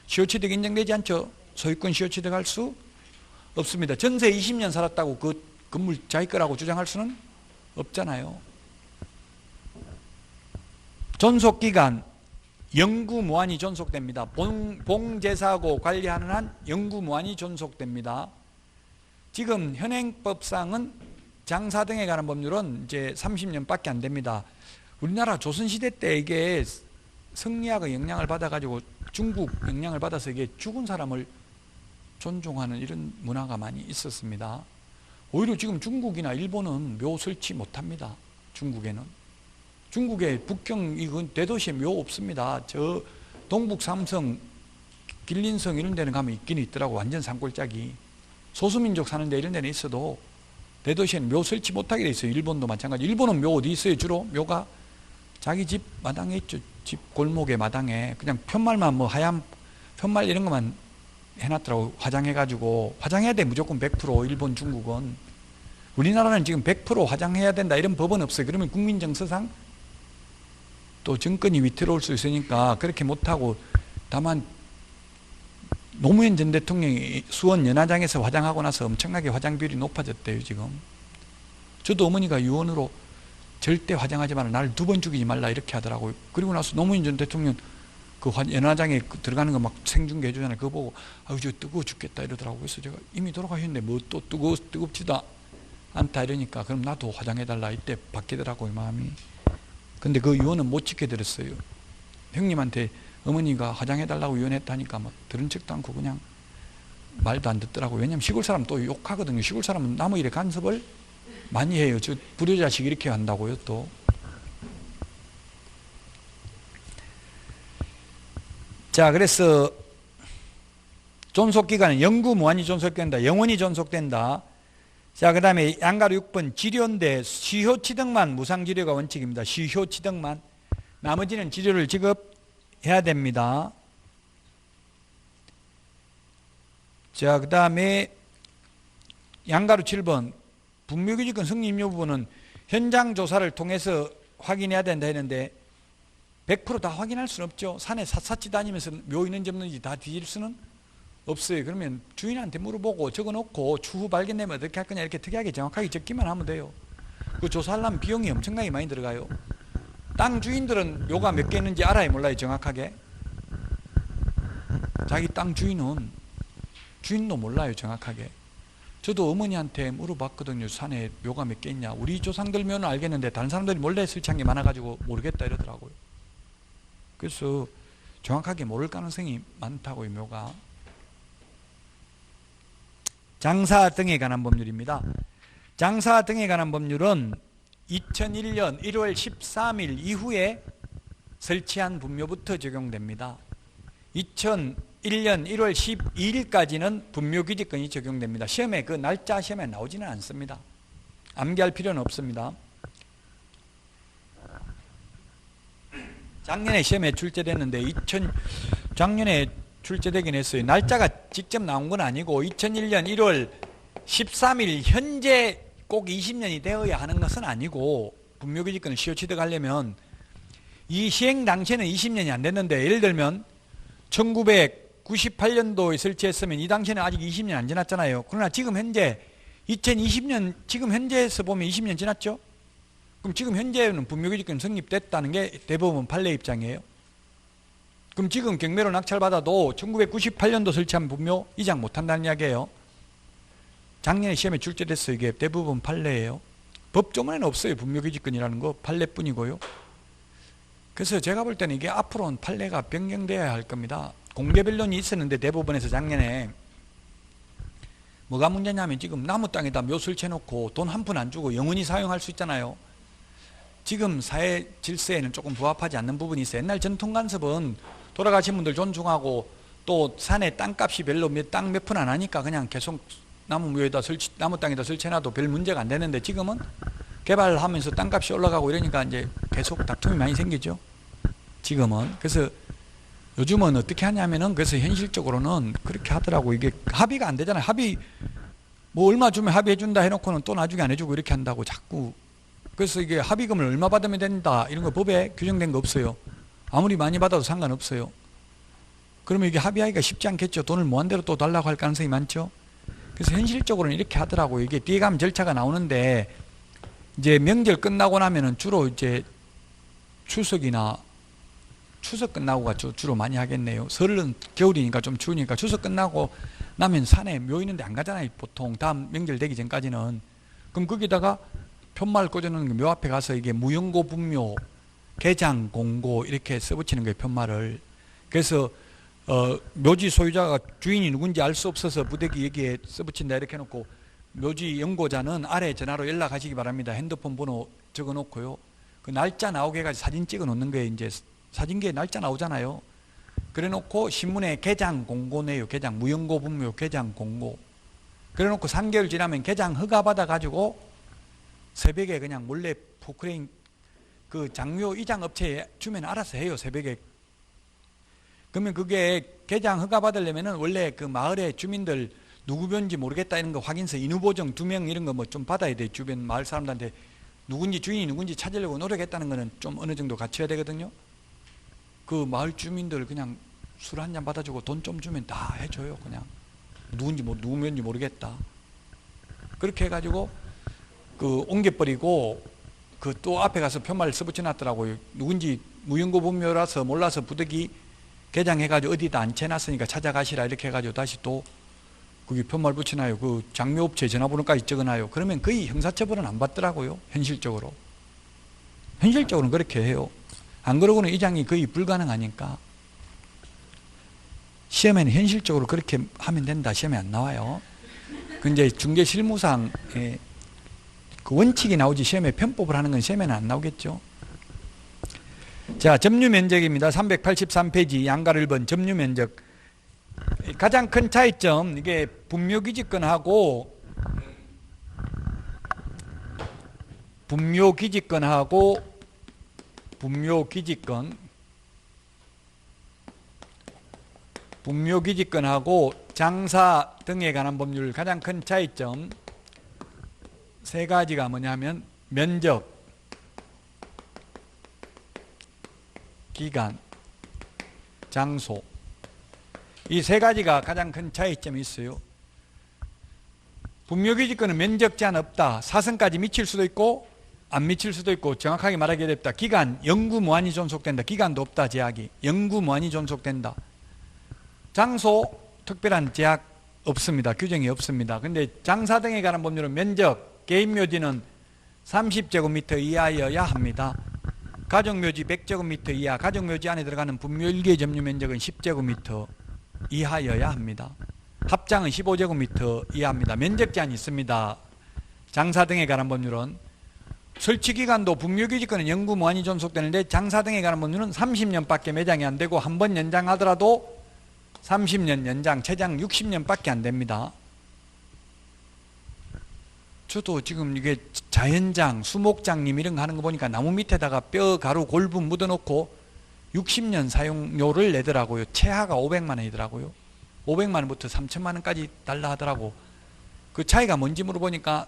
시효취득 인정되지 않죠. 소유권 시효취득할 수 없습니다. 전세 20년 살았다고 그 건물 자기 거라고 주장할 수는 없잖아요. 존속기간 영구무한이 존속됩니다. 봉제사하고 관리하는 한 영구무한이 존속됩니다. 지금 현행법상은 장사 등에 관한 법률은 이제 30년밖에 안 됩니다. 우리나라 조선시대 때 이게 성리학의 영향을 받아가지고 중국 영향을 받아서 이게 죽은 사람을 존중하는 이런 문화가 많이 있었습니다. 오히려 지금 중국이나 일본은 묘 설치 못합니다. 중국의 북경 이건 대도시에 묘 없습니다. 저 동북 삼성, 길린성 이런 데는 가면 있긴 있더라고. 완전 산골짜기. 소수민족 사는 데 이런 데는 있어도 대도시에는 묘 설치 못하게 돼 있어요. 일본도 마찬가지. 일본은 묘 어디 있어요? 주로 묘가 자기 집 마당에 있죠. 집 골목에 마당에 그냥 편말만 뭐 하얀 편말 이런 것만 해놨더라고. 화장해가지고 화장해야 돼. 무조건 100% 일본 중국은. 우리나라는 지금 100% 화장해야 된다 이런 법은 없어요. 그러면 국민정서상 또 정권이 위태로울 수 있으니까 그렇게 못하고, 다만 노무현 전 대통령이 수원 연화장에서 화장하고 나서 엄청나게 화장 비율이 높아졌대요. 지금 저도 어머니가 유언으로 절대 화장하지 마라, 나를 2번 죽이지 말라 이렇게 하더라고요. 그리고 나서 노무현 전 대통령 그 연화장에 들어가는 거 막 생중계 해주잖아요. 그거 보고 아유 저 뜨거워 죽겠다 이러더라고요. 그래서 제가 이미 돌아가셨는데 뭐 또 뜨겁지도 않다 이러니까 그럼 나도 화장해달라 이때 바뀌더라고요, 마음이. 근데 그 유언은 못 지켜 드렸어요. 형님한테 어머니가 화장해달라고 유언했다니까 뭐 들은 척도 않고 그냥 말도 안 듣더라고요. 왜냐면 시골 사람 또 욕하거든요. 시골 사람은 남의 일에 간섭을 많이 해요. 저 불효자식 이렇게 한다고요 또. 자, 그래서 존속기간은 영구무한히 존속된다. 영원히 존속된다. 자, 그 다음에 양가로 6번 지료인데 시효취득만 무상지료가 원칙입니다. 시효취득만. 나머지는 지료를 지급해야 됩니다. 자, 그 다음에 양가로 7번 분묘기지권 승인 여부는 현장 조사를 통해서 확인해야 된다 했는데 100% 다 확인할 수는 없죠. 산에 샅샅이 다니면서 묘 있는지 없는지 다 뒤질 수는 없어요. 그러면 주인한테 물어보고 적어놓고 추후 발견되면 어떻게 할 거냐 이렇게 특이하게 정확하게 적기만 하면 돼요. 그 조사하려면 비용이 엄청나게 많이 들어가요. 땅 주인들은 묘가 몇 개 있는지 알아요, 몰라요? 정확하게. 자기 땅 주인도 몰라요, 정확하게. 저도 어머니한테 물어봤거든요. 산에 묘가 몇 개 있냐. 우리 조상들 묘는 알겠는데 다른 사람들이 몰래 설치한 게 많아가지고 모르겠다 이러더라고요. 그래서 정확하게 모를 가능성이 많다고요, 묘가. 장사 등에 관한 법률입니다. 장사 등에 관한 법률은 2001년 1월 13일 이후에 설치한 분묘부터 적용됩니다. 2001년 1월 12일까지는 분묘기지권이 적용됩니다. 시험에 그 날짜 시험에 나오지는 않습니다. 암기할 필요는 없습니다. 작년에 시험에 출제됐는데 작년에 출제되긴 했어요. 날짜가 직접 나온 건 아니고 2001년 1월 13일 현재 꼭 20년이 되어야 하는 것은 아니고 분묘기지권을 시효 취득하려면 이 시행 당시에는 20년이 안 됐는데 예를 들면 1998년도에 설치했으면 이 당시에는 아직 20년 안 지났잖아요. 그러나 지금 현재 2020년 지금 현재에서 보면 20년 지났죠? 그럼 지금 현재는 분묘기지권 성립됐다는 게 대법원 판례 입장이에요. 그럼 지금 경매로 낙찰받아도 1998년도 설치한 분묘 이장 못한다는 이야기예요. 작년에 시험에 출제됐어요. 이게 대부분 판례예요. 법조문에는 없어요. 분묘기지권이라는 거 판례뿐이고요. 그래서 제가 볼 때는 이게 앞으로는 판례가 변경되어야 할 겁니다. 공개변론이 있었는데 대법원에서 작년에 뭐가 문제냐면 지금 나무 땅에다 묘 설치해놓고 돈 한 푼 안 주고 영원히 사용할 수 있잖아요. 지금 사회 질서에는 조금 부합하지 않는 부분이 있어요. 옛날 전통간섭은 돌아가신 분들 존중하고 또 산에 땅값이 별로 땅 몇 푼 안 하니까 그냥 계속 나무 땅에다 설치해놔도 별 문제가 안 되는데 지금은 개발하면서 땅값이 올라가고 이러니까 이제 계속 다툼이 많이 생기죠. 지금은. 그래서 요즘은 어떻게 하냐면은 그래서 현실적으로는 그렇게 하더라고. 이게 합의가 안 되잖아요. 합의 뭐 얼마 주면 합의해준다 해놓고는 또 나중에 안 해주고 이렇게 한다고 자꾸. 그래서 이게 합의금을 얼마 받으면 된다 이런 거 법에 규정된 거 없어요. 아무리 많이 받아도 상관없어요. 그러면 이게 합의하기가 쉽지 않겠죠. 돈을 무한대로 또 달라고 할 가능성이 많죠. 그래서 현실적으로는 이렇게 하더라고요. 이게 뒤에 가면 절차가 나오는데 이제 명절 끝나고 나면은 주로 이제 추석 끝나고가 주로 많이 하겠네요. 설은 겨울이니까 좀 추우니까 추석 끝나고 나면 산에 묘 있는데 안 가잖아요. 보통 다음 명절 되기 전까지는. 그럼 거기다가 편말 꽂아놓는 묘 앞에 가서 이게 무용고 분묘, 개장, 공고 이렇게 써붙이는 거예요. 편말을. 그래서 묘지 소유자가 주인이 누군지 알 수 없어서 부대기 여기에 써붙인다 이렇게 해놓고 묘지 연고자는 아래 전화로 연락하시기 바랍니다. 핸드폰 번호 적어놓고요. 그 날짜 나오게 해가지고 사진 찍어 놓는 거예요. 이제 사진기에 날짜 나오잖아요. 그래 놓고 신문에 개장 공고네요. 개장 무연고 분묘 개장 공고. 그래 놓고 3개월 지나면 개장 허가 받아 가지고 새벽에 그냥 몰래 포크레인 그 장묘 이장 업체에 주면 알아서 해요. 새벽에. 그러면 그게 개장 허가 받으려면은 원래 그 마을의 주민들 누구 변인지 모르겠다 이런 거 확인서 인후보정 2명 이런 거 뭐 좀 받아야 돼. 주변 마을 사람들한테 누군지 주인이 누군지 찾으려고 노력했다는 거는 좀 어느 정도 갖춰야 되거든요. 그 마을 주민들 그냥 술 한 잔 받아주고 돈 좀 주면 다 해줘요. 그냥 누구인지 모르겠다. 그렇게 해가지고 그 옮겨버리고 그 또 앞에 가서 편말을 써붙여 놨더라고요. 누군지 무연고 분묘라서 몰라서 부득이 개장해가지고 어디다 앉혀놨으니까 찾아가시라 이렇게 해가지고 다시 또 거기 편말 붙여놔요. 그 장묘업체 전화번호까지 적어놔요. 그러면 거의 형사처벌은 안 받더라고요. 현실적으로는 그렇게 해요. 안 그러고는 이장이 거의 불가능하니까. 시험에는 현실적으로 그렇게 하면 된다. 시험에 안 나와요. 근데 중개 실무상 그 원칙이 나오지 시험에 편법을 하는 건 시험에는 안 나오겠죠. 자, 점유 면적입니다. 383페이지 양가를 번 점유 면적. 가장 큰 차이점, 이게 분묘기지권하고 분묘기지권하고 장사 등에 관한 법률 가장 큰 차이점 세 가지가 뭐냐면 면적, 기간, 장소. 이 세 가지가 가장 큰 차이점이 있어요. 분묘기지권은 면적 제한 없다. 사선까지 미칠 수도 있고 안 미칠 수도 있고 정확하게 말하기 어렵다. 기간, 영구 무한히 존속된다. 기간도 없다. 제약이. 영구 무한히 존속된다. 장소, 특별한 제약 없습니다. 규정이 없습니다. 근데 장사 등에 관한 법률은 면적, 개인묘지는 30제곱미터 이하여야 합니다. 가족묘지 100제곱미터 이하, 가족묘지 안에 들어가는 분묘 1개의 점유 면적은 10제곱미터 이하여야 합니다. 합장은 15제곱미터 이하입니다. 면적 제한이 있습니다. 장사 등에 관한 법률은 설치기간도 분묘기지권은 영구 무한히 존속되는데 장사 등에 관한 법률은 30년밖에 매장이 안 되고 한 번 연장하더라도 30년 연장, 최장 60년밖에 안 됩니다. 저도 지금 이게 자연장, 수목장님 이런 거 하는 거 보니까 나무 밑에다가 뼈, 가루, 골분 묻어놓고 60년 사용료를 내더라고요. 최하가 500만 원이더라고요. 500만 원부터 3천만 원까지 달라 하더라고. 그 차이가 뭔지 물어보니까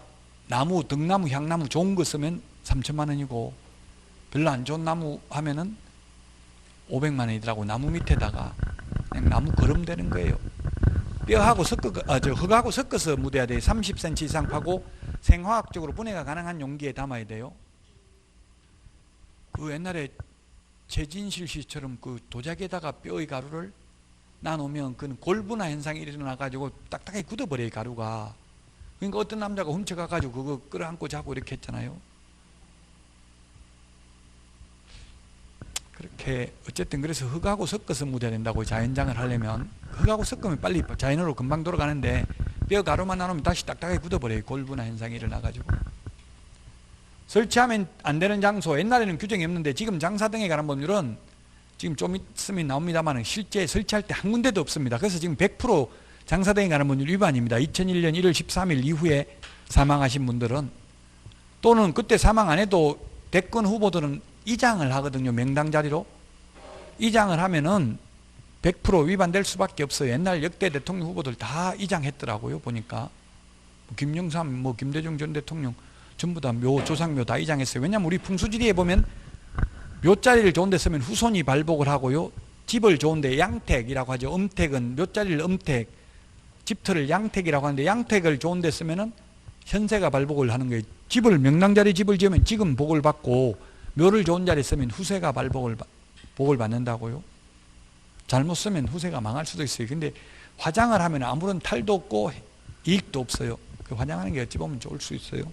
나무, 등나무, 향나무 좋은 거 쓰면 3천만 원이고 별로 안 좋은 나무 하면은 500만 원이더라고. 나무 밑에다가 그냥 나무 거름되는 거예요. 뼈하고 흙하고 섞어서 묻어야 돼요. 30cm 이상 파고 생화학적으로 분해가 가능한 용기에 담아야 돼요. 그 옛날에 최진실 씨처럼 그 도자기에다가 뼈의 가루를 놔놓으면 그는 골분화 현상이 일어나가지고 딱딱하게 굳어버려요, 가루가. 그러니까 어떤 남자가 훔쳐가가지고 그거 끌어안고 자고 이렇게 했잖아요. 그렇게 어쨌든 그래서 흙하고 섞어서 묻어야 된다고. 자연장을 하려면 흙하고 섞으면 빨리 자연으로 금방 돌아가는데 뼈 가루만 나누면 다시 딱딱하게 굳어버려요. 골분화 현상이 일어나가지고. 설치하면 안 되는 장소, 옛날에는 규정이 없는데 지금 장사등에 관한 법률은 지금 좀 있으면 나옵니다만 실제 설치할 때 한 군데도 없습니다. 그래서 지금 100% 장사등에 관한 법률 위반입니다. 2001년 1월 13일 이후에 사망하신 분들은, 또는 그때 사망 안 해도 대권 후보들은 이장을 하거든요. 명당 자리로. 이장을 하면은 100% 위반될 수밖에 없어요. 옛날 역대 대통령 후보들 다 이장했더라고요. 보니까 김영삼, 김대중 전 대통령 전부 다 묘, 조상묘 다 이장했어요. 왜냐하면 우리 풍수지리에 보면 묘자리를 좋은 데 쓰면 후손이 발복을 하고요. 집을 좋은 데 양택이라고 하죠. 음택은 묘자리를 음택, 집터를 양택이라고 하는데 양택을 좋은 데 쓰면은 현세가 발복을 하는 거예요. 집을 명랑자리 집을 지으면 지금 복을 받고 묘를 좋은 자리에 쓰면 후세가 복을 받는다고요. 잘못 쓰면 후세가 망할 수도 있어요. 근데 화장을 하면 아무런 탈도 없고 이익도 없어요. 그 화장하는 게 어찌 보면 좋을 수 있어요.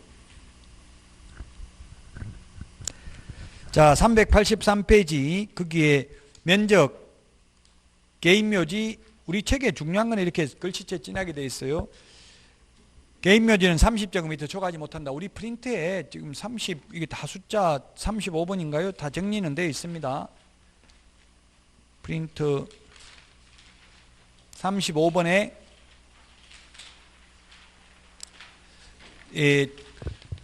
자, 383페이지 거기에 면적, 개인묘지, 우리 책에 중요한 건 이렇게 글씨체 진하게 되어 있어요. 개인묘지는 30제곱미터 초과하지 못한다. 우리 프린트에 지금 30, 이게 다 숫자 35번인가요? 다 정리는 되어 있습니다. 프린트 35번에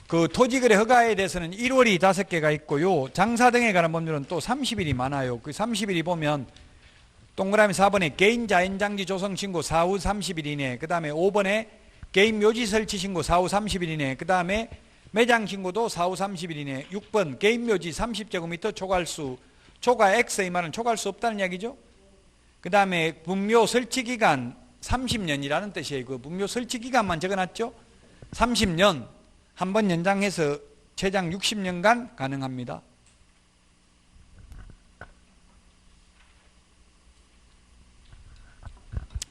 그 토지거래 허가에 대해서는 1월이 5개가 있고요. 장사 등에 관한 법률은 또 30일이 많아요. 그 30일이 보면 동그라미 4번에 개인 자연장지 조성 신고 4후 30일 이내, 그 다음에 5번에 개인 묘지 설치 신고 4후 30일 이내, 그 다음에 매장 신고도 4후 30일 이내, 6번 개인 묘지 30제곱미터 초과할수, 초과 X의 말은 초과할 수 없다는 이야기죠. 그 다음에 분묘 설치 기간 30년이라는 뜻이에요. 그 분묘 설치 기간만 적어놨죠. 30년 한 번 연장해서 최장 60년간 가능합니다.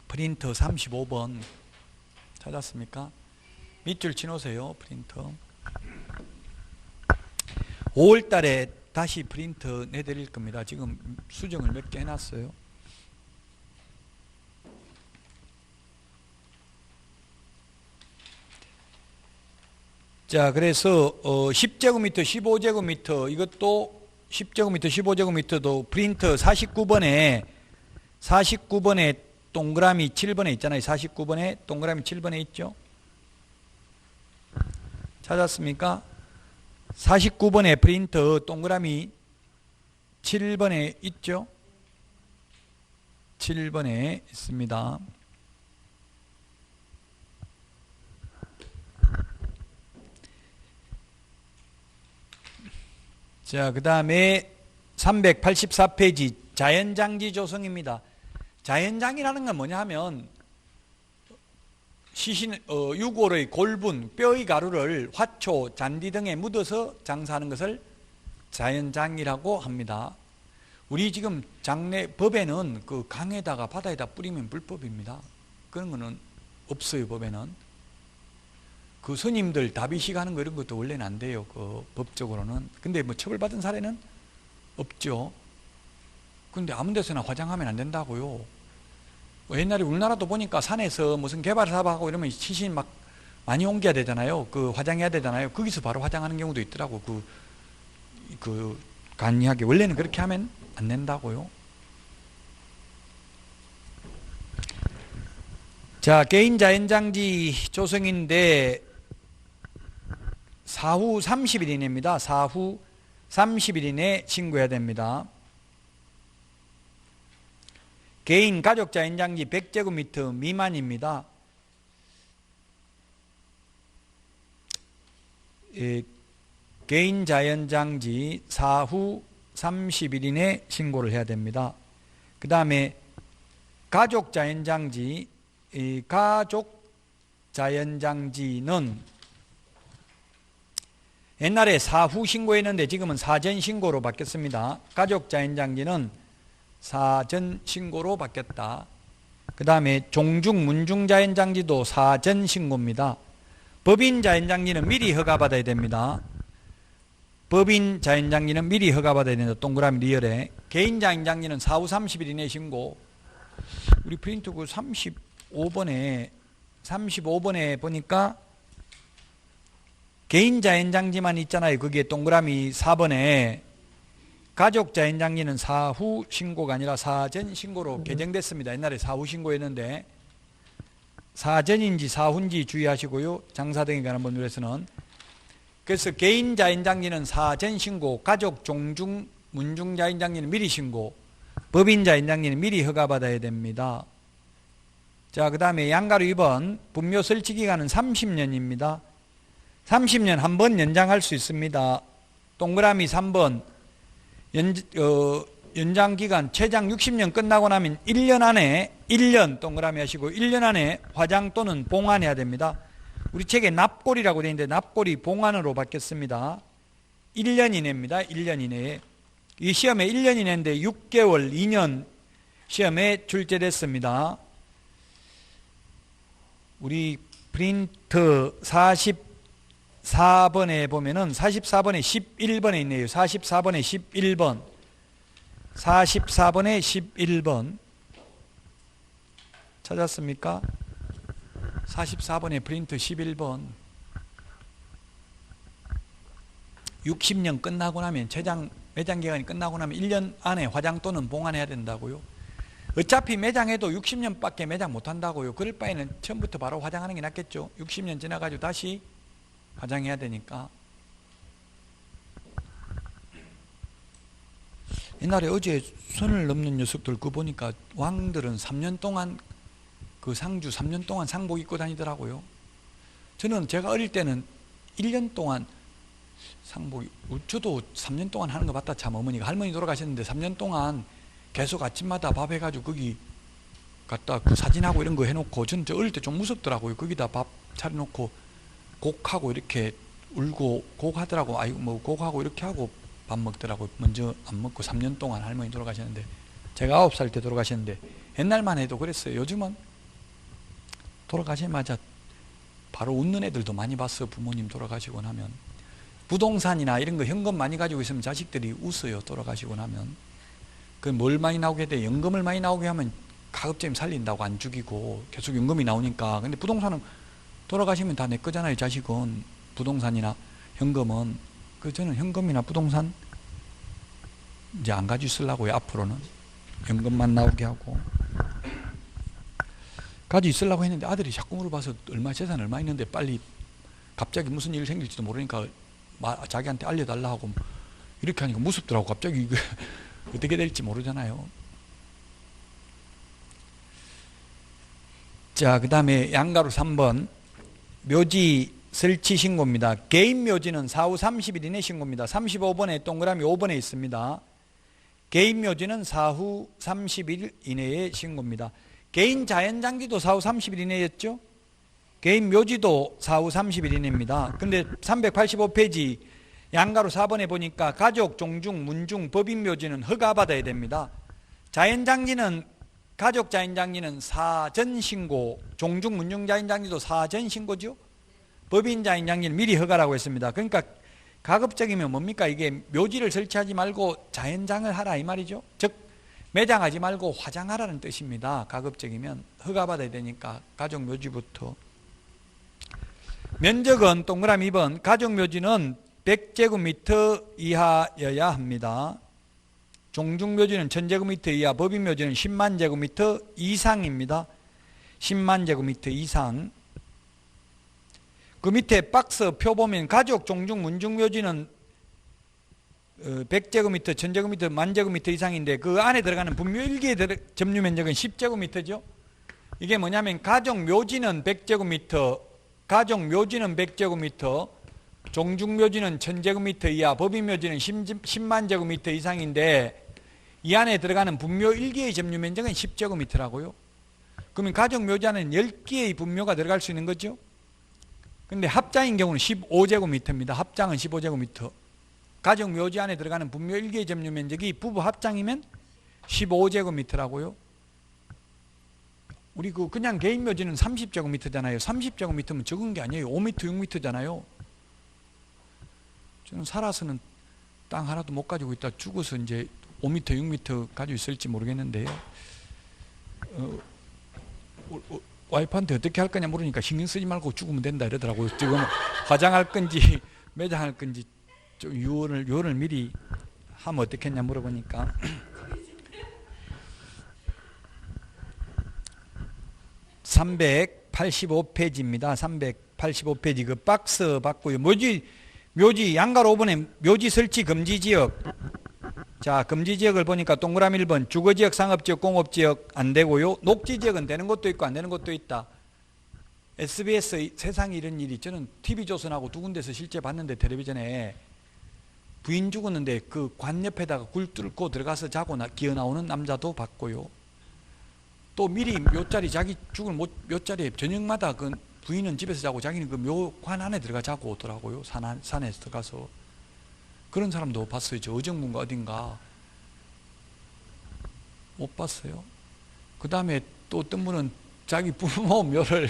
프린터 35번 찾았습니까? 밑줄 치놓으세요. 프린터 5월 달에 다시 프린터 내드릴 겁니다. 지금 수정을 몇 개 해놨어요. 자, 그래서 10제곱미터, 15제곱미터 이것도 10제곱미터, 15제곱미터도 프린터 49번에 동그라미 7번에 있잖아요. 49번에 동그라미 7번에 있죠. 찾았습니까? 49번에 프린터 동그라미 7번에 있죠. 7번에 있습니다. 자, 그 다음에 384페이지 자연장지 조성입니다. 자연장이라는 건 뭐냐 하면 유골의 골분, 뼈의 가루를 화초, 잔디 등에 묻어서 장사하는 것을 자연장이라고 합니다. 우리 지금 법에는 그 강에다가 바다에다 뿌리면 불법입니다. 그런 거는 없어요. 법에는. 그 스님들 다비식 하는 거 이런 것도 원래는 안 돼요. 그 법적으로는. 근데 뭐 처벌받은 사례는 없죠. 근데 아무 데서나 화장하면 안 된다고요. 옛날에 우리나라도 보니까 산에서 무슨 개발 사업하고 이러면 시신 막 많이 옮겨야 되잖아요. 그 화장해야 되잖아요. 거기서 바로 화장하는 경우도 있더라고. 그 간이하게. 원래는 그렇게 하면 안 된다고요. 자, 개인 자연장지 조성인데 4후 30일 이내입니다. 4후 30일 이내 신고해야 됩니다. 개인 가족 자연장지 100제곱미터 미만입니다. 개인 자연장지 사후 30일 이내 신고를 해야 됩니다. 그 다음에 가족 자연장지, 가족 자연장지는 옛날에 사후 신고했는데 지금은 사전 신고로 바뀌었습니다. 가족 자연장지는 사전 신고로 바뀌었다. 그 다음에 종중 문중 자연장지도 사전 신고입니다. 법인 자연장지는 미리 허가받아야 됩니다. 법인 자연장지는 미리 허가받아야 된다. 동그라미 리얼에. 개인 자연장지는 사후 30일 이내 신고. 우리 프린트 그 35번에 보니까 개인 자연장지만 있잖아요. 거기에 동그라미 4번에 가족 자연장지는 사후 신고가 아니라 사전 신고로 개정됐습니다. 옛날에 사후 신고였는데 사전인지 사후인지 주의하시고요. 장사 등에 관한 법률에서는. 그래서 개인 자연장지는 사전 신고, 가족 종중 문중 자연장지는 미리 신고, 법인 자연장지는 미리 허가받아야 됩니다. 자, 그 다음에 양가로 2번 분묘 설치 기간은 30년입니다. 30년 한 번 연장할 수 있습니다. 동그라미 3번 연장기간 최장 60년 끝나고 나면 1년 안에 1년 동그라미 하시고 1년 안에 화장 또는 봉안해야 됩니다. 우리 책에 납골이라고 되어 있는데 납골이 봉안으로 바뀌었습니다. 1년 이내입니다. 1년 이내에. 이 시험에 1년 이내인데 6개월, 2년 시험에 출제됐습니다. 우리 프린트 44번에 보면은 44번에 11번에 있네요. 44번에 11번. 44번에 11번. 찾았습니까? 44번에 프린트 11번. 60년 끝나고 나면 매장 기간이 끝나고 나면 1년 안에 화장 또는 봉안해야 된다고요. 어차피 매장해도 60년밖에 매장 못한다고요. 그럴 바에는 처음부터 바로 화장하는 게 낫겠죠. 60년 지나가지고 다시 화장해야 되니까. 옛날에 어제 선을 넘는 녀석들 그 보니까 왕들은 3년 동안 그 상주 3년 동안 상복 입고 다니더라고요. 저는 제가 어릴 때는 1년 동안 상복, 저도 3년 동안 하는 거 봤다. 참 어머니가 할머니 돌아가셨는데 3년 동안 계속 아침마다 밥 해가지고 거기 갖다 그 사진하고 이런 거 해놓고 저는 저 어릴 때 좀 무섭더라고요. 거기다 밥 차려놓고 곡하고 이렇게 울고 곡하더라고. 아이고 뭐 곡하고 이렇게 하고 밥 먹더라고요. 먼저 안 먹고 3년 동안 할머니 돌아가셨는데 제가 9살 때 돌아가셨는데 옛날만 해도 그랬어요. 요즘은 돌아가시자마자 바로 웃는 애들도 많이 봤어. 부모님 돌아가시고 나면. 부동산이나 이런 거 현금 많이 가지고 있으면 자식들이 웃어요. 돌아가시고 나면. 그 뭘 많이 나오게 돼? 연금을 많이 나오게 하면 가급적이면 살린다고 안 죽이고 계속 연금이 나오니까. 근데 부동산은 돌아가시면 다 내 거잖아요. 자식은. 부동산이나 현금은. 그 저는 현금이나 부동산 이제 안 가지고 있으려고요. 앞으로는 연금만 나오게 하고. 가지고 있으려고 했는데 아들이 자꾸 물어봐서 얼마 재산 얼마 있는데 빨리 갑자기 무슨 일 생길지도 모르니까 자기한테 알려달라 하고 이렇게 하니까 무섭더라고. 갑자기 이거 어떻게 될지 모르잖아요. 자, 그 다음에 양가로 3번 묘지 설치 신고입니다. 개인 묘지는 사후 30일 이내 신고입니다. 35번에 동그라미 5번에 있습니다. 개인 묘지는 사후 30일 이내에 신고입니다. 개인 자연장지도 사후 30일 이내였죠? 개인 묘지도 사후 30일 이내입니다. 근데 385페이지 양가로 4번에 보니까 가족, 종중, 문중, 법인 묘지는 허가받아야 됩니다. 자연장지는 가족 자연장지는 사전 신고, 종중, 문중 자연장지도 사전 신고죠? 법인 자연장지는 미리 허가라고 했습니다. 그러니까 가급적이면 뭡니까? 이게 묘지를 설치하지 말고 자연장을 하라 이 말이죠. 즉 매장하지 말고 화장하라는 뜻입니다. 가급적이면 허가받아야 되니까 가족 묘지부터. 면적은 동그라미 2번 가족 묘지는 100제곱미터 이하여야 합니다. 종중 묘지는 1000제곱미터 이하, 법인 묘지는 10만 제곱미터 이상입니다. 10만 제곱미터 이상. 그 밑에 박스 표 보면 가족, 종중, 문중 묘지는 100제곱미터, 1000제곱미터, 10,000제곱미터 이상인데 그 안에 들어가는 분묘 1개의 점유 면적은 10제곱미터죠. 이게 뭐냐면 가족 묘지는 100제곱미터, 가족 묘지는 100제곱미터, 종중 묘지는 1000제곱미터 이하, 법인 묘지는 10만 제곱미터 이상인데 이 안에 들어가는 분묘 1개의 점유 면적은 10제곱미터라고요. 그러면 가족 묘지 안에는 10개의 분묘가 들어갈 수 있는 거죠. 근데 합장인 경우는 15제곱미터입니다. 합장은 15제곱미터. 가족 묘지 안에 들어가는 분묘 1개의 점유 면적이 부부 합장이면 15제곱미터라고요. 우리 그냥 개인 묘지는 30제곱미터잖아요. 30제곱미터면 적은 게 아니에요. 5m, 6m잖아요. 저는 살아서는 땅 하나도 못 가지고 있다 죽어서 이제 5m, 6m 가지고 있을지 모르겠는데요. 와이프한테 어떻게 할 거냐 물으니까 신경 쓰지 말고 죽으면 된다 이러더라고요. 지금 화장할 건지 매장할 건지 좀 유언을 미리 하면 어떻겠냐 물어보니까 (385페이지입니다) 385페이지 그 박스 받고요. 묘지 양가로 5번에 묘지 설치 금지 지역. 자, 금지 지역을 보니까 동그라미 1번 주거지역, 상업지역, 공업지역 안 되고요. 녹지지역은 되는 것도 있고 안 되는 것도 있다. SBS 세상에 이런 일이 저는 TV조선하고 두 군데서 실제 봤는데 텔레비전에 부인 죽었는데 그 관 옆에다가 굴 뚫고 들어가서 자고 기어 나오는 남자도 봤고요. 또 미리 묘자리 자기 죽을 묘자리에 저녁마다 그 부인은 집에서 자고 자기는 그 묘관 안에 들어가 자고 오더라고요. 산에서 들어가서. 그런 사람도 봤어요. 저 어정문가 어딘가 못 봤어요. 그 다음에 또 어떤 분은 자기 부모 묘를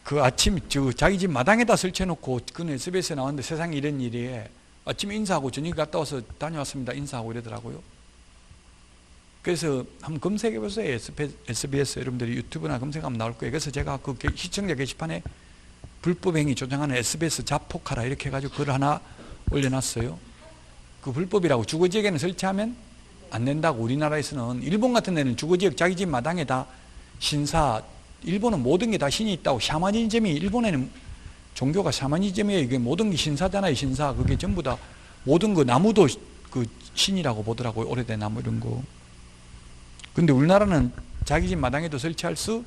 그 아침 자기 집 마당에다 설치해놓고 그는 SBS에 나왔는데 세상에 이런 일이 아침에 인사하고 저녁에 갔다 와서 다녀왔습니다 인사하고 이러더라고요. 그래서 한번 검색해 보세요. SBS 여러분들이 유튜브나 검색하면 나올 거예요. 그래서 제가 그 시청자 게시판에 불법행위 조장하는 SBS 자폭하라 이렇게 해가지고 글 하나 올려놨어요. 그 불법이라고. 주거지역에는 설치하면 안 된다고. 우리나라에서는. 일본 같은 데는 주거지역 자기 집 마당에다 신사, 일본은 모든 게 다 신이 있다고. 샤머니즘이, 일본에는 종교가 샤머니즘이에요. 이게 모든 게 신사잖아요. 신사. 그게 전부 다 모든 거 나무도 그 신이라고 보더라고요. 오래된 나무 이런 거. 근데 우리나라는 자기 집 마당에도 설치할 수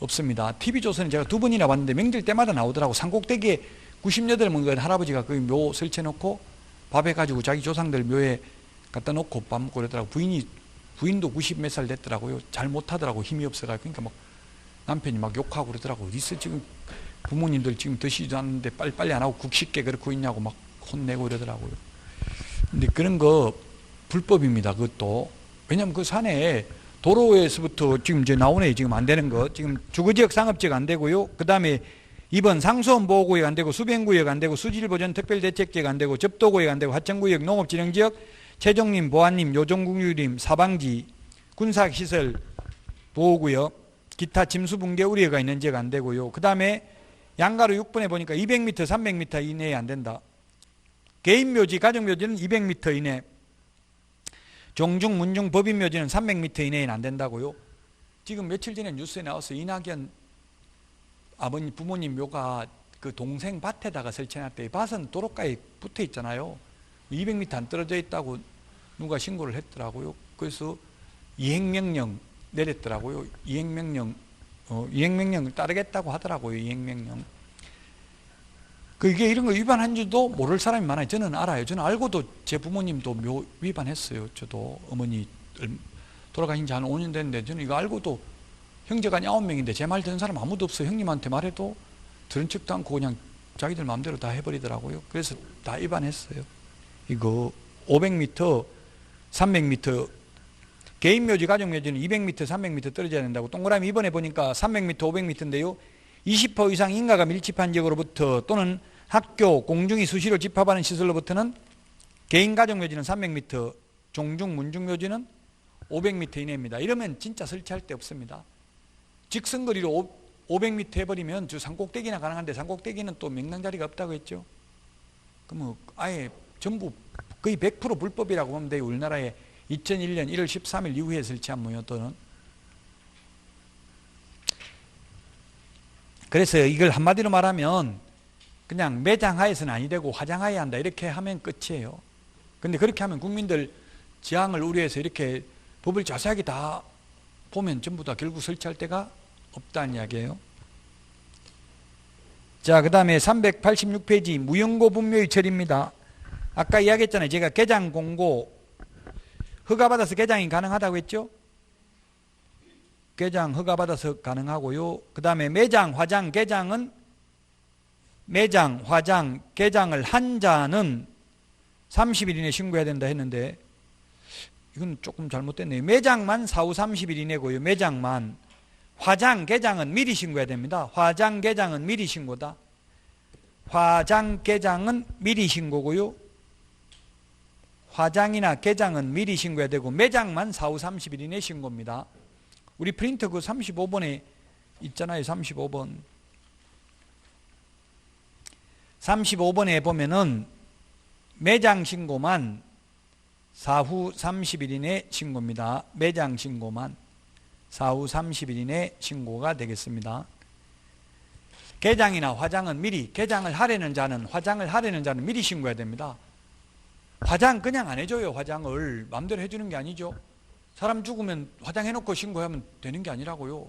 없습니다. TV조선에 제가 2번이나 봤는데 명절 때마다 나오더라고. 산꼭대기에 98 먹은 할아버지가 그 묘 설치해놓고 밥 해가지고 자기 조상들 묘에 갖다 놓고 밥 먹고 그러더라고. 부인도 90 몇 살 됐더라고요. 잘 못하더라고. 힘이 없어가지고. 그러니까 막 남편이 막 욕하고 그러더라고. 어디서 지금 부모님들 지금 드시지도 않는데 빨리빨리 안 하고 국식게 그렇고 있냐고 막 혼내고 이러더라고요. 근데 그런 거 불법입니다. 그것도. 왜냐면 그 산에 도로에서부터 지금 이제 나오네. 지금 안 되는 거. 지금 주거지역, 상업지역 안 되고요. 그 다음에 2번 상수원 보호구역 안 되고, 수변구역 안 되고, 수질보전 특별대책지역 안 되고, 접도구역 안 되고, 하천구역, 농업진흥지역, 최종림, 보안림, 요정국유림, 사방지, 군사시설 보호구역, 기타 침수붕괴 우려가 있는 지역 안 되고요. 그 다음에 양가로 6번에 보니까 200m, 300m 이내에 안 된다. 개인묘지, 가족묘지는 200m 이내, 종중, 문중, 법인묘지는 300m 이내에는 안 된다고요. 지금 며칠 전에 뉴스에 나와서 이낙연 아버님, 부모님 묘가 그 동생 밭에다가 설치해놨대. 밭은 도로가에 붙어 있잖아요. 200m 안 떨어져 있다고 누가 신고를 했더라고요. 그래서 이행명령 내렸더라고요. 이행명령을 따르겠다고 하더라고요. 이행명령. 그게 이런 거 위반한 줄도 모를 사람이 많아요. 저는 알아요. 저는 알고도 제 부모님도 묘 위반했어요. 저도 어머니 돌아가신 지 한 5년 됐는데 저는 이거 알고도 형제간이 9명인데 제 말 듣는 사람 아무도 없어요. 형님한테 말해도 들은 척도 않고 그냥 자기들 마음대로 다 해버리더라고요. 그래서 다 위반했어요. 이거 500m, 300m 개인묘지, 가족묘지는 200m, 300m 떨어져야 된다고. 동그라미 이번에 보니까 300m, 500m인데요. 20% 이상 인가가 밀집한 지역으로부터 또는 학교, 공중이 수시로 집합하는 시설로부터는 개인 가족묘지는 300m, 종중, 문중묘지는 500m 이내입니다. 이러면 진짜 설치할 데 없습니다. 직선거리로 500m 해버리면 저 산꼭대기나 가능한데 산꼭대기는 또 명당자리가 없다고 했죠. 그러면 아예 전부 거의 100% 불법이라고 보면 돼요. 우리나라에 2001년 1월 13일 이후에 설치한 모여도는. 그래서 이걸 한마디로 말하면 그냥 매장하에서는 아니 되고 화장하에 한다 이렇게 하면 끝이에요. 근데 그렇게 하면 국민들 지향을 우려해서 이렇게 법을 자세하게 다 보면 전부 다 결국 설치할 데가 없다는 이야기예요. 자, 그 다음에 386페이지 무연고 분묘의 처리입니다. 아까 이야기했잖아요. 제가 개장 공고 허가받아서 개장이 가능하다고 했죠. 개장 허가받아서 가능하고요. 그 다음에 매장, 화장, 개장은 매장, 화장, 개장을 한 자는 30일 이내에 신고해야 된다 했는데 이건 조금 잘못됐네요. 매장만 4후 30일 이내고요. 매장만. 화장, 개장은 미리 신고해야 됩니다. 화장, 개장은 미리 신고다. 화장, 개장은 미리 신고고요. 화장이나 개장은 미리 신고해야 되고 매장만 4후 30일 이내 신고입니다. 우리 프린터 그 35번에 있잖아요. 35번. 35번에 보면은 매장 신고만 4후 30일 이내 신고입니다. 매장 신고만 4후 30일 이내 신고가 되겠습니다. 개장이나 화장은 미리, 개장을 하려는 자는, 화장을 하려는 자는 미리 신고해야 됩니다. 화장 그냥 안 해줘요. 화장을 마음대로 해주는 게 아니죠. 사람 죽으면 화장해놓고 신고하면 되는 게 아니라고요.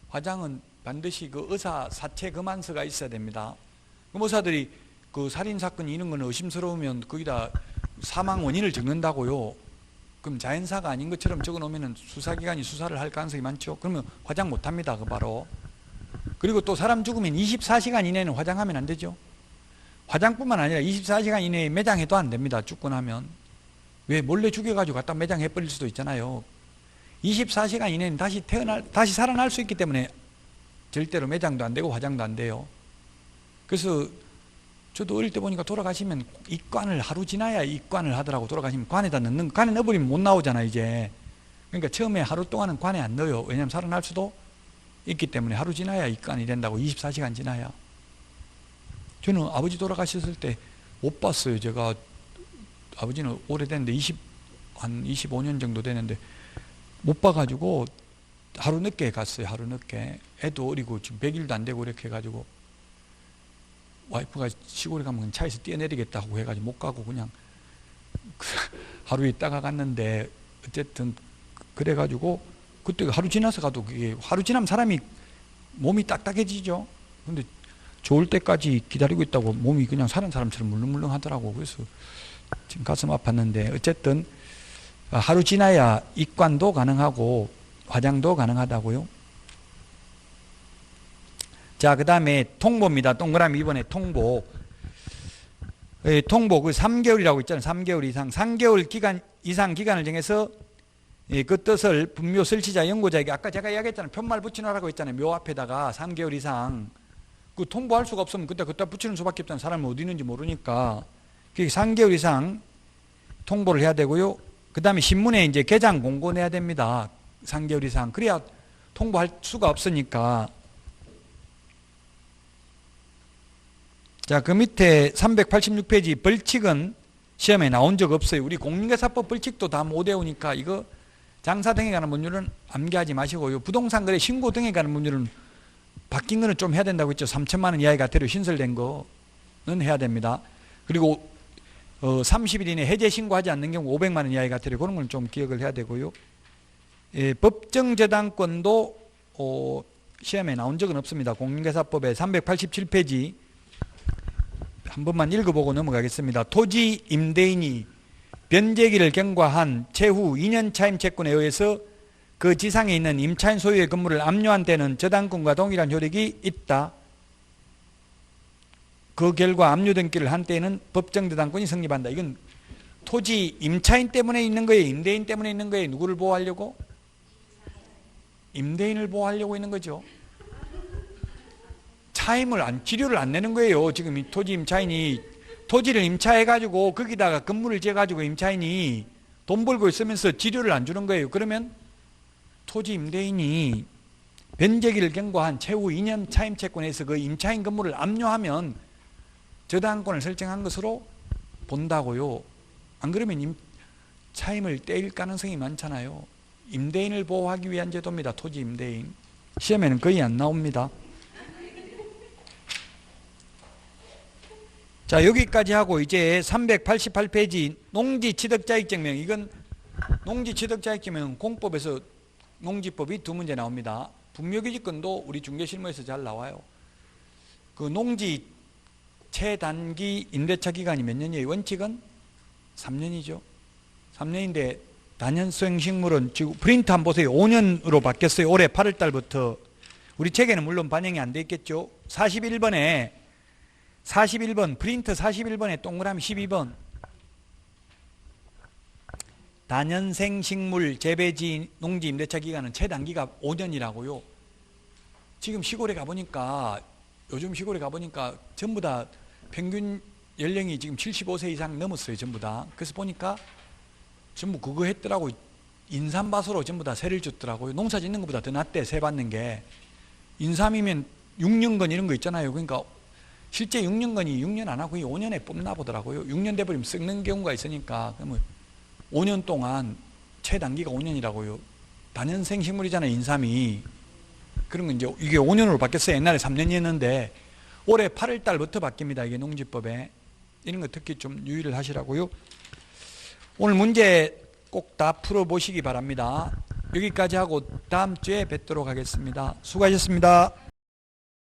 화장은 반드시 그 의사 사체 검안서가 있어야 됩니다. 의사들이 그 살인사건 이런 거는 의심스러우면 거기다 사망 원인을 적는다고요. 그럼 자연사가 아닌 것처럼 적어 놓으면 수사기관이 수사를 할 가능성이 많죠. 그러면 화장 못 합니다. 그 바로. 그리고 또 사람 죽으면 24시간 이내는 화장하면 안 되죠. 화장뿐만 아니라 24시간 이내에 매장해도 안 됩니다. 죽고 나면. 왜 몰래 죽여가지고 갖다 매장해 버릴 수도 있잖아요. 24시간 이내는 다시 살아날 수 있기 때문에 절대로 매장도 안 되고 화장도 안 돼요. 그래서 저도 어릴 때 보니까 돌아가시면 입관을 하루 지나야 입관을 하더라고. 돌아가시면 관에다 넣는, 관에 넣어버리면 못 나오잖아 이제. 그러니까 처음에 하루 동안은 관에 안 넣어요. 왜냐하면 살아날 수도 있기 때문에 하루 지나야 입관이 된다고. 24시간 지나야. 저는 아버지 돌아가셨을 때 못 봤어요. 제가 아버지는 오래됐는데 한 25년 정도 되는데 못 봐가지고 하루 늦게 갔어요. 하루 늦게. 애도 어리고 지금 100일도 안 되고 이렇게 해가지고 와이프가 시골에 가면 차에서 뛰어내리겠다고 해가지고 못 가고 그냥 하루 있다가 갔는데 어쨌든 그래가지고 그때 하루 지나서 가도 그게 하루 지나면 사람이 몸이 딱딱해지죠. 근데 좋을 때까지 기다리고 있다고 몸이 그냥 사는 사람처럼 물렁물렁 하더라고. 그래서 지금 가슴 아팠는데 어쨌든 하루 지나야 입관도 가능하고 화장도 가능하다고요. 자, 그 다음에 통보입니다. 동그라미 2번에 통보. 통보 그 3개월이라고 있잖아요. 3개월 이상. 3개월 이상 기간을 정해서 그 뜻을 분묘 설치자 연고자에게 아까 제가 이야기했잖아요. 편말 붙여놓으라고 했잖아요. 묘 앞에다가 3개월 이상. 그 통보할 수가 없으면 그때 붙이는 수밖에 없잖아요. 사람이 어디 있는지 모르니까. 3개월 이상 통보를 해야 되고요. 그 다음에 신문에 이제 개장 공고 내야 됩니다. 3개월 이상. 그래야 통보할 수가 없으니까. 자, 그 밑에 386페이지 벌칙은 시험에 나온 적 없어요. 우리 공인중개사법 벌칙도 다 못 외우니까 이거 장사 등에 관한 법률은 암기하지 마시고요. 부동산 거래 신고 등에 관한 법률은 바뀐 거는 좀 해야 된다고 했죠. 3천만 원 이하의 가태료 신설된 거는 해야 됩니다. 그리고 30일 이내 해제 신고하지 않는 경우 500만 원 이하의 가태료 그런 건 좀 기억을 해야 되고요. 법정저당권도 시험에 나온 적은 없습니다. 공인중개사법의 387페이지 한 번만 읽어보고 넘어가겠습니다. 토지 임대인이 변제기를 경과한 채후 2년 차임 채권에 의해서 그 지상에 있는 임차인 소유의 건물을 압류한 때는 저당권과 동일한 효력이 있다. 그 결과 압류 등기를 한 때에는 법정저당권이 성립한다. 이건 토지 임차인 때문에 있는 거예요? 임대인 때문에 있는 거예요? 누구를 보호하려고? 임대인을 보호하려고 있는 거죠. 기료를 안 내는 거예요. 지금 이 토지 임차인이 토지를 임차해가지고 거기다가 건물을 지어가지고 임차인이 돈 벌고 있으면서 지료를 안 주는 거예요. 그러면 토지 임대인이 변제기를 경과한 채후 2년 차임채권에서 그 임차인 건물을 압류하면 저당권을 설정한 것으로 본다고요. 안 그러면 차임을 떼일 가능성이 많잖아요. 임대인을 보호하기 위한 제도입니다. 토지 임대인. 시험에는 거의 안 나옵니다. 자, 여기까지 하고 이제 388페이지 농지취득자격증명. 이건 농지취득자격증명은 공법에서 농지법이 두 문제 나옵니다. 분묘기지권도 우리 중개실무에서 잘 나와요. 그 농지 최단기 임대차 기간이 몇 년이에요? 원칙은 3년이죠. 3년인데 단연성 식물은 지금 프린트 한번 보세요. 5년으로 바뀌었어요. 올해 8월 달부터. 우리 책에는 물론 반영이 안 돼 있겠죠. 41번 프린트 41번에 동그라미 12번 단연생 식물 재배지 농지 임대차 기간은 최단기가 5년이라고요. 지금 시골에 가보니까 요즘 시골에 가보니까 전부 다 평균 연령이 지금 75세 이상 넘었어요. 전부 다. 그래서 보니까 전부 그거 했더라고. 인삼밭으로 전부 다 세를 줬더라고요. 농사 짓는 것보다 더 낫대. 세 받는 게. 인삼이면 6년건 이런 거 있잖아요. 그러니까 실제 6년건이 6년 안 하고 5년에 뽑나 보더라고요. 6년 돼버리면 썩는 경우가 있으니까 그러면 5년 동안 최단기가 5년이라고요. 단연생 식물이잖아요. 인삼이. 그런 건 이제 이게 5년으로 바뀌었어요. 옛날에 3년이었는데 올해 8월 달부터 바뀝니다. 이게 농지법에. 이런 거 특히 좀 유의를 하시라고요. 오늘 문제 꼭 다 풀어보시기 바랍니다. 여기까지 하고 다음 주에 뵙도록 하겠습니다. 수고하셨습니다.